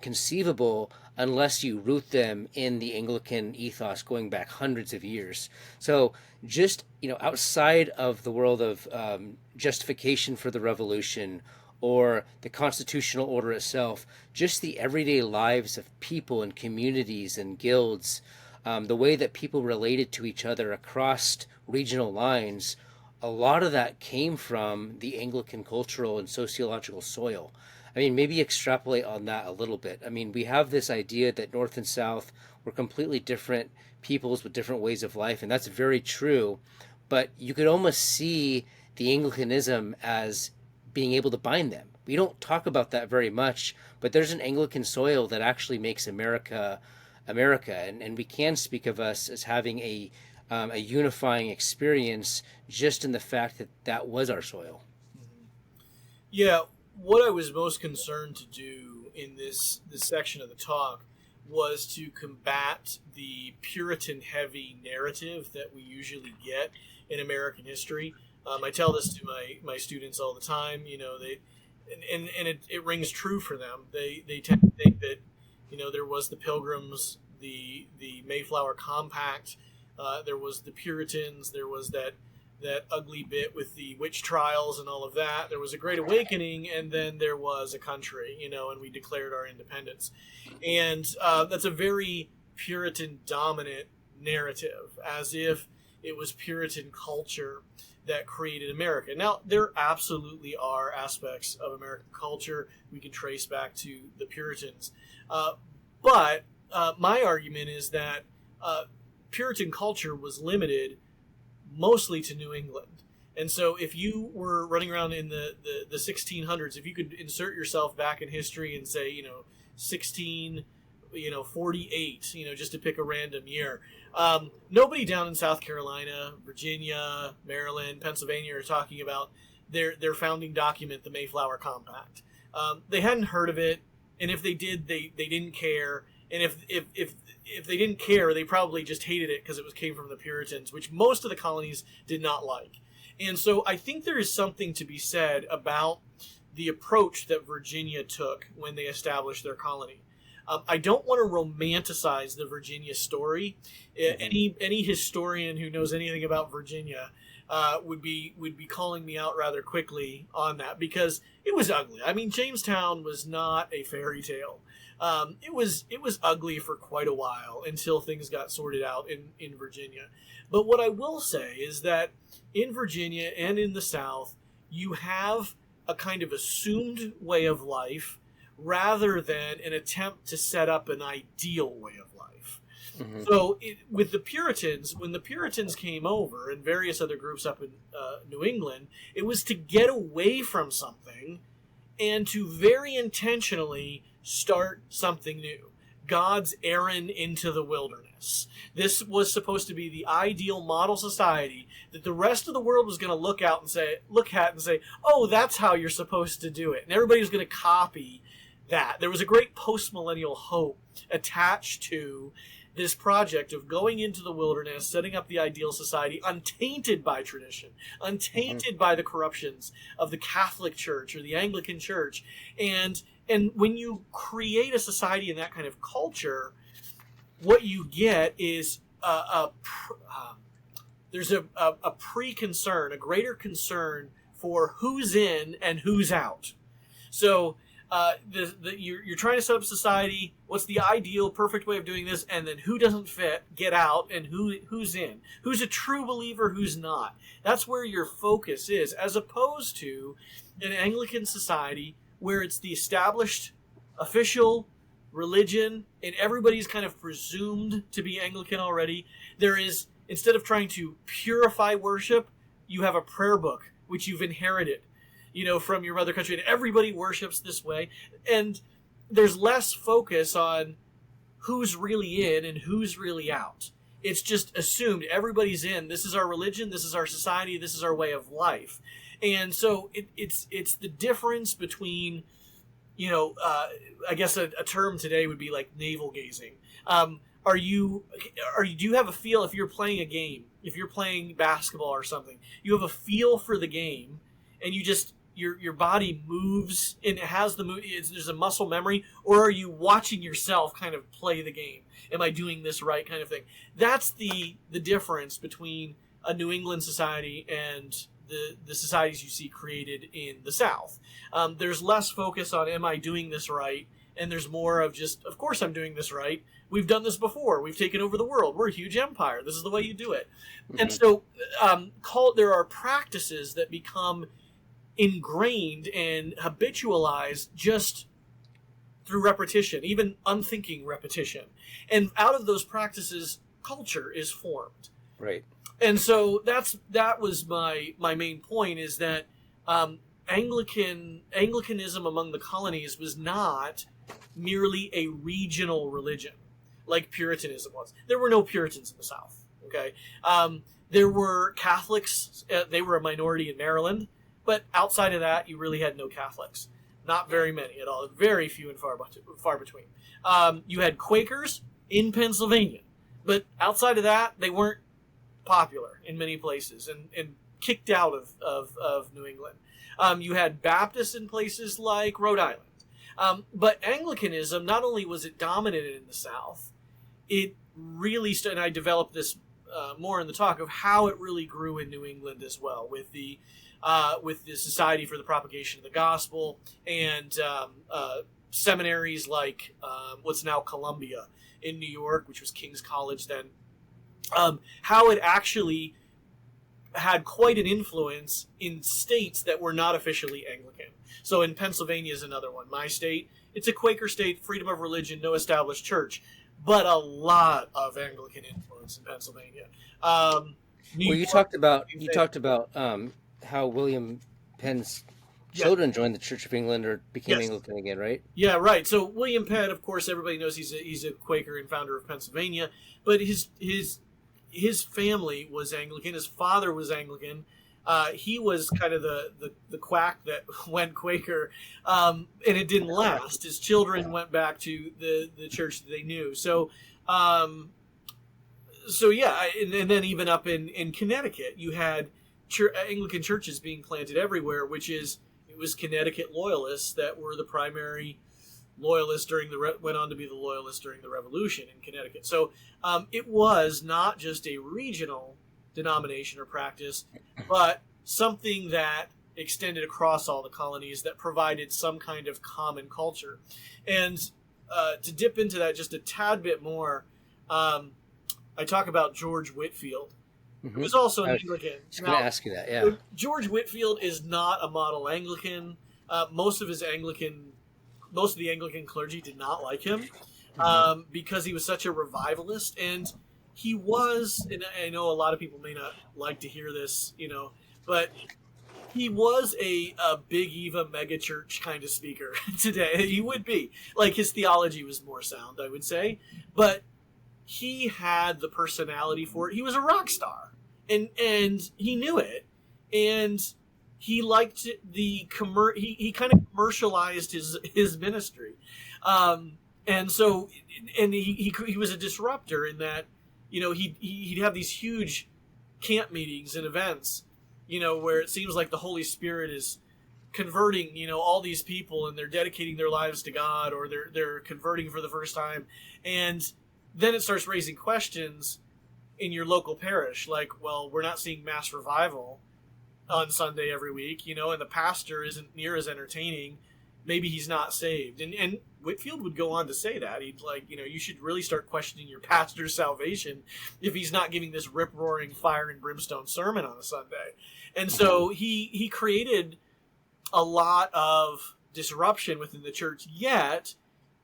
conceivable unless you root them in the Anglican ethos going back hundreds of years. So just outside of the world of justification for the revolution or the constitutional order itself, just the everyday lives of people and communities and guilds, the way that people related to each other across regional lines, a lot of that came from the Anglican cultural and sociological soil. I mean, maybe extrapolate on that a little bit. I mean, we have this idea that North and South were completely different peoples with different ways of life, and that's very true. But you could almost see the Anglicanism as being able to bind them. We don't talk about that very much, but there's an Anglican soil that actually makes America, and we can speak of us as having a unifying experience just in the fact that that was our soil. Yeah, what I was most concerned to do in this section of the talk was to combat the Puritan heavy narrative that we usually get in American history. I tell this to my students all the time. It rings true for them. They tend to think that there was the Pilgrims, the Mayflower Compact, there was the Puritans, there was that ugly bit with the witch trials and all of that. There was a Great Awakening, and then there was a country, and we declared our independence. And that's a very Puritan dominant narrative, as if it was Puritan culture that created America. Now, there absolutely are aspects of American culture we can trace back to the Puritans. But my argument is that Puritan culture was limited mostly to New England. And so if you were running around in the 1600s, if you could insert yourself back in history and say, 48, just to pick a random year, nobody down in South Carolina, Virginia, Maryland, Pennsylvania are talking about their founding document, the Mayflower Compact. They hadn't heard of it, and if they did, they didn't care. And if they didn't care, they probably just hated it because it came from the Puritans, which most of the colonies did not like. And so I think there is something to be said about the approach that Virginia took when they established their colony. I don't want to romanticize the Virginia story. Any historian who knows anything about Virginia would be calling me out rather quickly on that, because it was ugly. I mean, Jamestown was not a fairy tale. It was ugly for quite a while until things got sorted out in Virginia. But what I will say is that in Virginia and in the South, you have a kind of assumed way of life rather than an attempt to set up an ideal way of life. Mm-hmm. So with the Puritans, when the Puritans came over and various other groups up in New England, it was to get away from something and to very intentionally start something new. God's errand into the wilderness. This was supposed to be the ideal model society that the rest of the world was going to look at and say, oh, that's how you're supposed to do it. And everybody was going to copy that. There was a great post-millennial hope attached to this project of going into the wilderness, setting up the ideal society, untainted by tradition, untainted by the corruptions of the Catholic Church or the Anglican Church. And when you create a society in that kind of culture, what you get is there's a pre-concern, a greater concern for who's in and who's out. So you're trying to set up society. What's the ideal, perfect way of doing this? And then who doesn't fit, get out, and who's in? Who's a true believer, who's not? That's where your focus is, as opposed to an Anglican society where it's the established official religion and everybody's kind of presumed to be Anglican already. There is, instead of trying to purify worship, you have a prayer book which you've inherited, from your mother country, and everybody worships this way. And there's less focus on who's really in and who's really out. It's just assumed everybody's in. This is our religion. This is our society. This is our way of life. And so it's the difference between, I guess a term today would be like navel gazing. Do you have a feel if you're playing a game, if you're playing basketball or something, you have a feel for the game, and you just your body moves and it has there's a muscle memory, or are you watching yourself kind of play the game? Am I doing this right, kind of thing? That's the difference between a New England society and the societies you see created in the South. There's less focus on am I doing this right, and there's more of just, of course I'm doing this right. We've done this before. We've taken over the world. We're a huge empire. This is the way you do it. Mm-hmm. And so there are practices that become ingrained and habitualized just through repetition, even unthinking repetition. And out of those practices, culture is formed. Right. And so that was my main point, is that Anglicanism among the colonies was not merely a regional religion like Puritanism was. There were no Puritans in the South. Okay, there were Catholics. They were a minority in Maryland, but outside of that, you really had no Catholics. Not very many at all. Very few and far between. You had Quakers in Pennsylvania, but outside of that, they weren't popular in many places and kicked out of New England. You had Baptists in places like Rhode Island. But Anglicanism, not only was it dominant in the South, it really, and I developed this more in the talk of how it really grew in New England as well, with the Society for the Propagation of the Gospel and seminaries like what's now Columbia in New York, which was King's College then. How it actually had quite an influence in states that were not officially Anglican. So in Pennsylvania is another one. My state, it's a Quaker state, freedom of religion, no established church, but a lot of Anglican influence in Pennsylvania. You talked about how William Penn's children joined the Church of England or became Anglican again, right? Yeah, right. So William Penn, of course, everybody knows he's a Quaker and founder of Pennsylvania, but his family was Anglican. His father was Anglican. He was kind of the quack that went Quaker, and it didn't last. His children went back to the church that they knew. So yeah, and then even up in Connecticut, you had Anglican churches being planted everywhere, it was Connecticut Loyalists that were the primary Loyalists went on to be the Loyalists during the Revolution in Connecticut. So it was not just a regional denomination or practice, but something that extended across all the colonies that provided some kind of common culture. And to dip into that just a tad bit more, I talk about George Whitefield, who was also an Anglican. I was going to ask you that, yeah. George Whitefield is not a model Anglican. Most of the Anglican clergy did not like him because he was such a revivalist, and he was, and I know a lot of people may not like to hear this, but he was a Big Eva megachurch kind of speaker today. He would be. Like, his theology was more sound, I would say, but he had the personality for it. He was a rock star, and he knew it, and he liked he kind of commercialized his ministry. And so, and he was a disruptor in that, he'd have these huge camp meetings and events, where it seems like the Holy Spirit is converting, all these people, and they're dedicating their lives to God, or they're converting for the first time. And then it starts raising questions in your local parish, like, well, we're not seeing mass revival on Sunday every week, and the pastor isn't near as entertaining. Maybe he's not saved. And Whitefield would go on to say that. He'd you should really start questioning your pastor's salvation if he's not giving this rip-roaring fire and brimstone sermon on a Sunday. And so he created a lot of disruption within the church, yet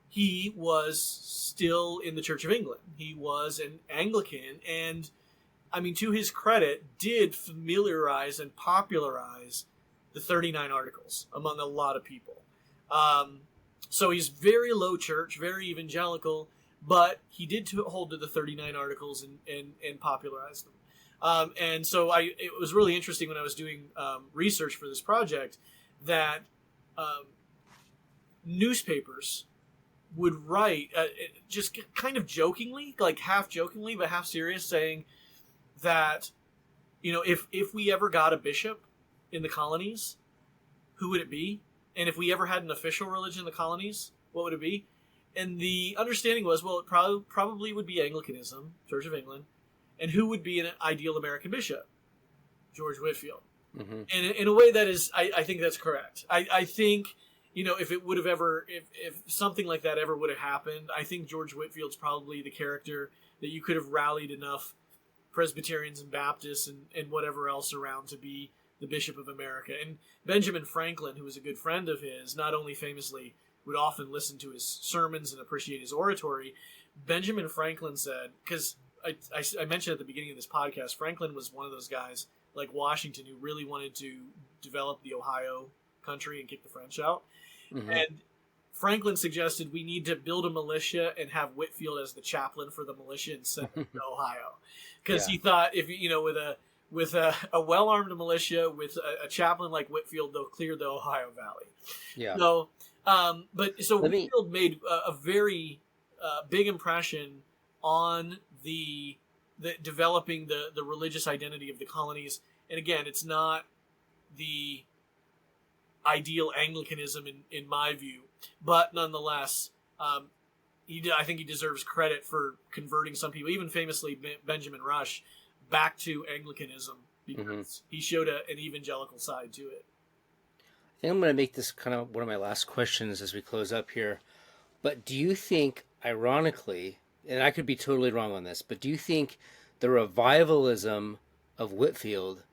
he was still in the Church of England. He was an Anglican, and to his credit, did familiarize and popularize the 39 Articles among a lot of people. So he's very low church, very evangelical, but he did hold to the 39 Articles and popularize them. And so it was really interesting when I was doing research for this project that newspapers would write, just kind of jokingly, like half jokingly but half serious, saying that, if we ever got a bishop in the colonies, who would it be? And if we ever had an official religion in the colonies, what would it be? And the understanding was, well, it probably would be Anglicanism, Church of England. And who would be an ideal American bishop? George Whitefield. Mm-hmm. And in a way that is, I think that's correct. I think, if it would have ever, if something like that ever would have happened, I think George Whitefield's probably the character that you could have rallied enough Presbyterians and Baptists and whatever else around to be the Bishop of America. And Benjamin Franklin, who was a good friend of his, not only famously would often listen to his sermons and appreciate his oratory, Benjamin Franklin said, because I mentioned at the beginning of this podcast, Franklin was one of those guys like Washington who really wanted to develop the Ohio country and kick the French out. Mm-hmm. And Franklin suggested we need to build a militia and have Whitefield as the chaplain for the militia and send them to Ohio. Because he thought if, with a well-armed militia, with a chaplain like Whitefield, they'll clear the Ohio Valley. Yeah. So, Whitefield made a very big impression on the developing the religious identity of the colonies. And again, it's not the ideal Anglicanism in my view, but nonetheless, I think he deserves credit for converting some people, even famously Benjamin Rush, back to Anglicanism, because he showed an evangelical side to it. I think I'm going to make this kind of one of my last questions as we close up here. But do you think, ironically, and I could be totally wrong on this, but do you think the revivalism of Whitefield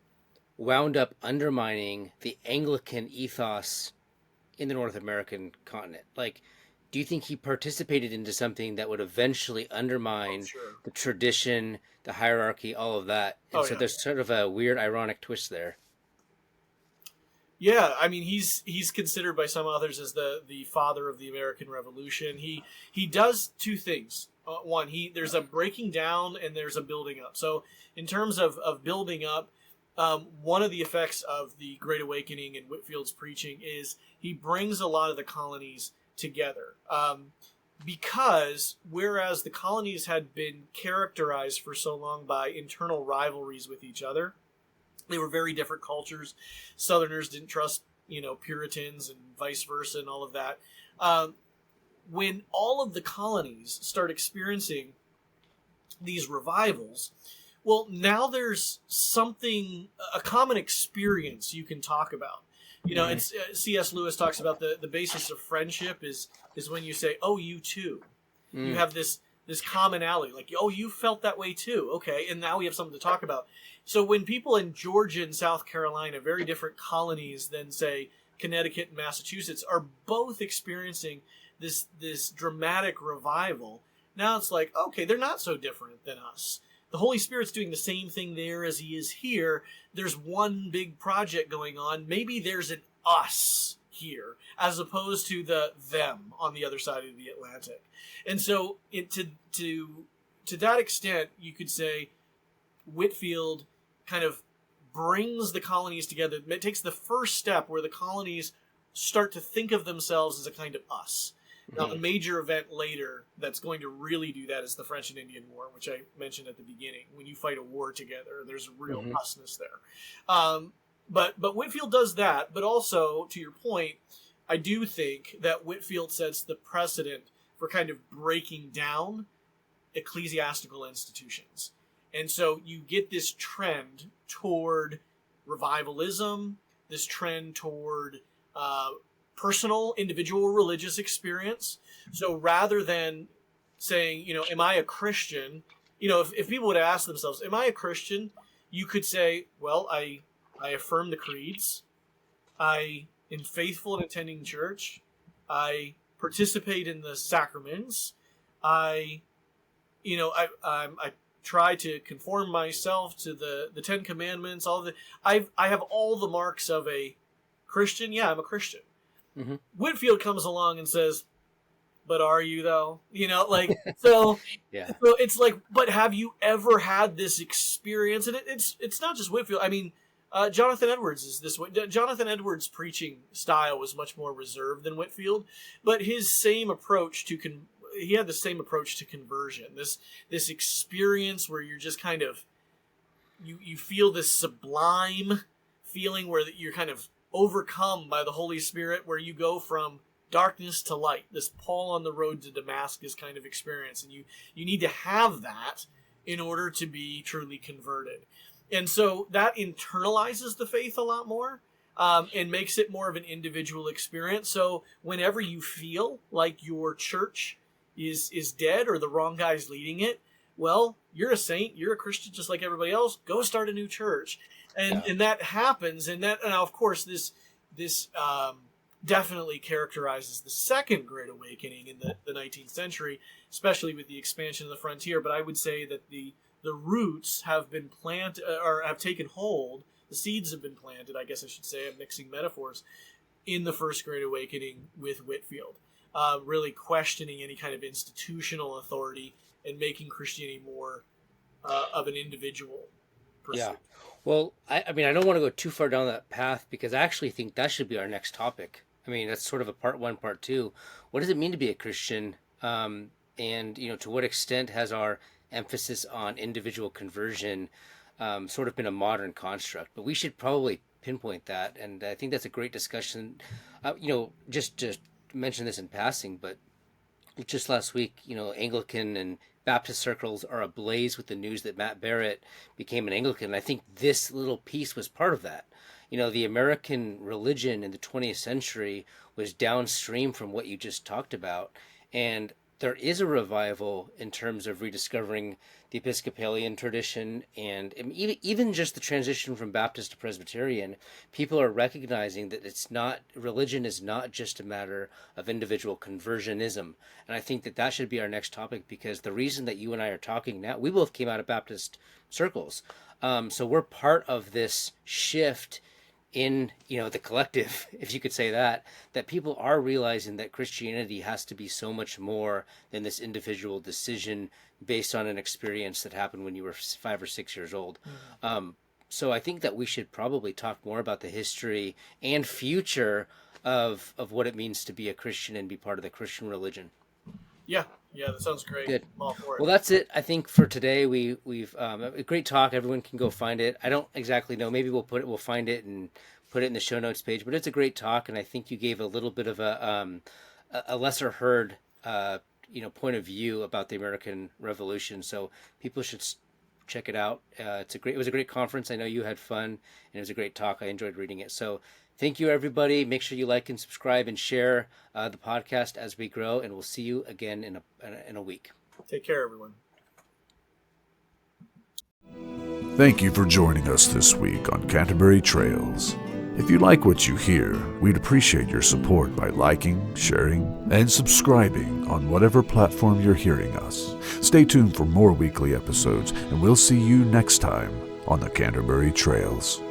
wound up undermining the Anglican ethos in the North American continent? Like, do you think he participated into something that would eventually undermine the tradition, the hierarchy, all of that? And there's sort of a weird, ironic twist there. Yeah, he's considered by some authors as the father of the American Revolution. He does two things. One, there's a breaking down and there's a building up. So in terms of building up, one of the effects of the Great Awakening and Whitefield's preaching is he brings a lot of the colonies together. Because whereas the colonies had been characterized for so long by internal rivalries with each other, they were very different cultures. Southerners didn't trust, Puritans and vice versa and all of that. When all of the colonies start experiencing these revivals, well, now there's a common experience you can talk about. It's C.S. Lewis talks about the basis of friendship is when you say, "Oh, you too." You have this commonality, like, "Oh, you felt that way too." Okay, and now we have something to talk about. So when people in Georgia and South Carolina, very different colonies than say Connecticut and Massachusetts, are both experiencing this dramatic revival, now it's like, okay, they're not so different than us. The Holy Spirit's doing the same thing there as he is here. There's one big project going on. Maybe there's an us here as opposed to the them on the other side of the Atlantic. And so to that extent, you could say Whitefield kind of brings the colonies together. It takes the first step where the colonies start to think of themselves as a kind of us. Now, a major event later that's going to really do that is the French and Indian War, which I mentioned at the beginning. When you fight a war together, there's real closeness there. But Whitefield does that. But also, to your point, I do think that Whitefield sets the precedent for kind of breaking down ecclesiastical institutions. And so you get this trend toward revivalism, this trend toward personal, individual religious experience. So rather than saying, am I a Christian? If people would ask themselves, am I a Christian? You could say, well, I affirm the creeds. I am faithful in attending church. I participate in the sacraments. I try to conform myself to the Ten Commandments. I have all the marks of a Christian. Yeah, I'm a Christian. Whitefield comes along and says, but are you though? So it's like, but have you ever had this experience? And it's not just Whitefield. I mean, Jonathan Edwards is this way. Jonathan Edwards' preaching style was much more reserved than Whitefield, but his same approach to he had the same approach to conversion. This experience where you're just kind of you feel this sublime feeling where you're kind of overcome by the Holy Spirit, where you go from darkness to light, this Paul on the road to Damascus kind of experience. And you need to have that in order to be truly converted. And so that internalizes the faith a lot more, and makes it more of an individual experience. So whenever you feel like your church is dead or the wrong guy's leading it, well, you're a saint, you're a Christian just like everybody else, go start a new church. And that happens, and of course this definitely characterizes the Second Great Awakening in the 19th century, especially with the expansion of the frontier. But I would say that the roots have been planted, or have taken hold. The seeds have been planted, I guess I should say. I'm mixing metaphors, in the First Great Awakening with Whitefield, really questioning any kind of institutional authority and making Christianity more of an individual pursuit. Yeah. Well, I mean, I don't want to go too far down that path, because I actually think that should be our next topic. I mean, that's sort of a part one, part two. What does it mean to be a Christian? And, to what extent has our emphasis on individual conversion sort of been a modern construct? But we should probably pinpoint that. And I think that's a great discussion. Just to mention this in passing, but just last week, Anglican and Baptist circles are ablaze with the news that Matt Barrett became an Anglican. And I think this little piece was part of that. The American religion in the 20th century was downstream from what you just talked about. And there is a revival in terms of rediscovering the Episcopalian tradition, and even just the transition from Baptist to Presbyterian. People are recognizing that religion is not just a matter of individual conversionism. And I think that should be our next topic, because the reason that you and I are talking now, we both came out of Baptist circles. So we're part of this shift in the collective, if you could say that people are realizing that Christianity has to be so much more than this individual decision based on an experience that happened when you were 5 or 6 years old. So I think that we should probably talk more about the history and future of what it means to be a Christian and be part of the Christian religion. Yeah, that sounds great. Good. I'm all for it. Well, that's it, I think, for today. We've a great talk. Everyone can go find it. I don't exactly know. Maybe we'll find it and put it in the show notes page. But it's a great talk, and I think you gave a little bit of a lesser heard point of view about the American Revolution. So people should check it out. It was a great conference. I know you had fun, and it was a great talk. I enjoyed reading it. So thank you, everybody. Make sure you like and subscribe and share the podcast as we grow, and we'll see you again in a week. Take care, everyone. Thank you for joining us this week on Canterbury Trails. If you like what you hear, we'd appreciate your support by liking, sharing, and subscribing on whatever platform you're hearing us. Stay tuned for more weekly episodes, and we'll see you next time on the Canterbury Trails.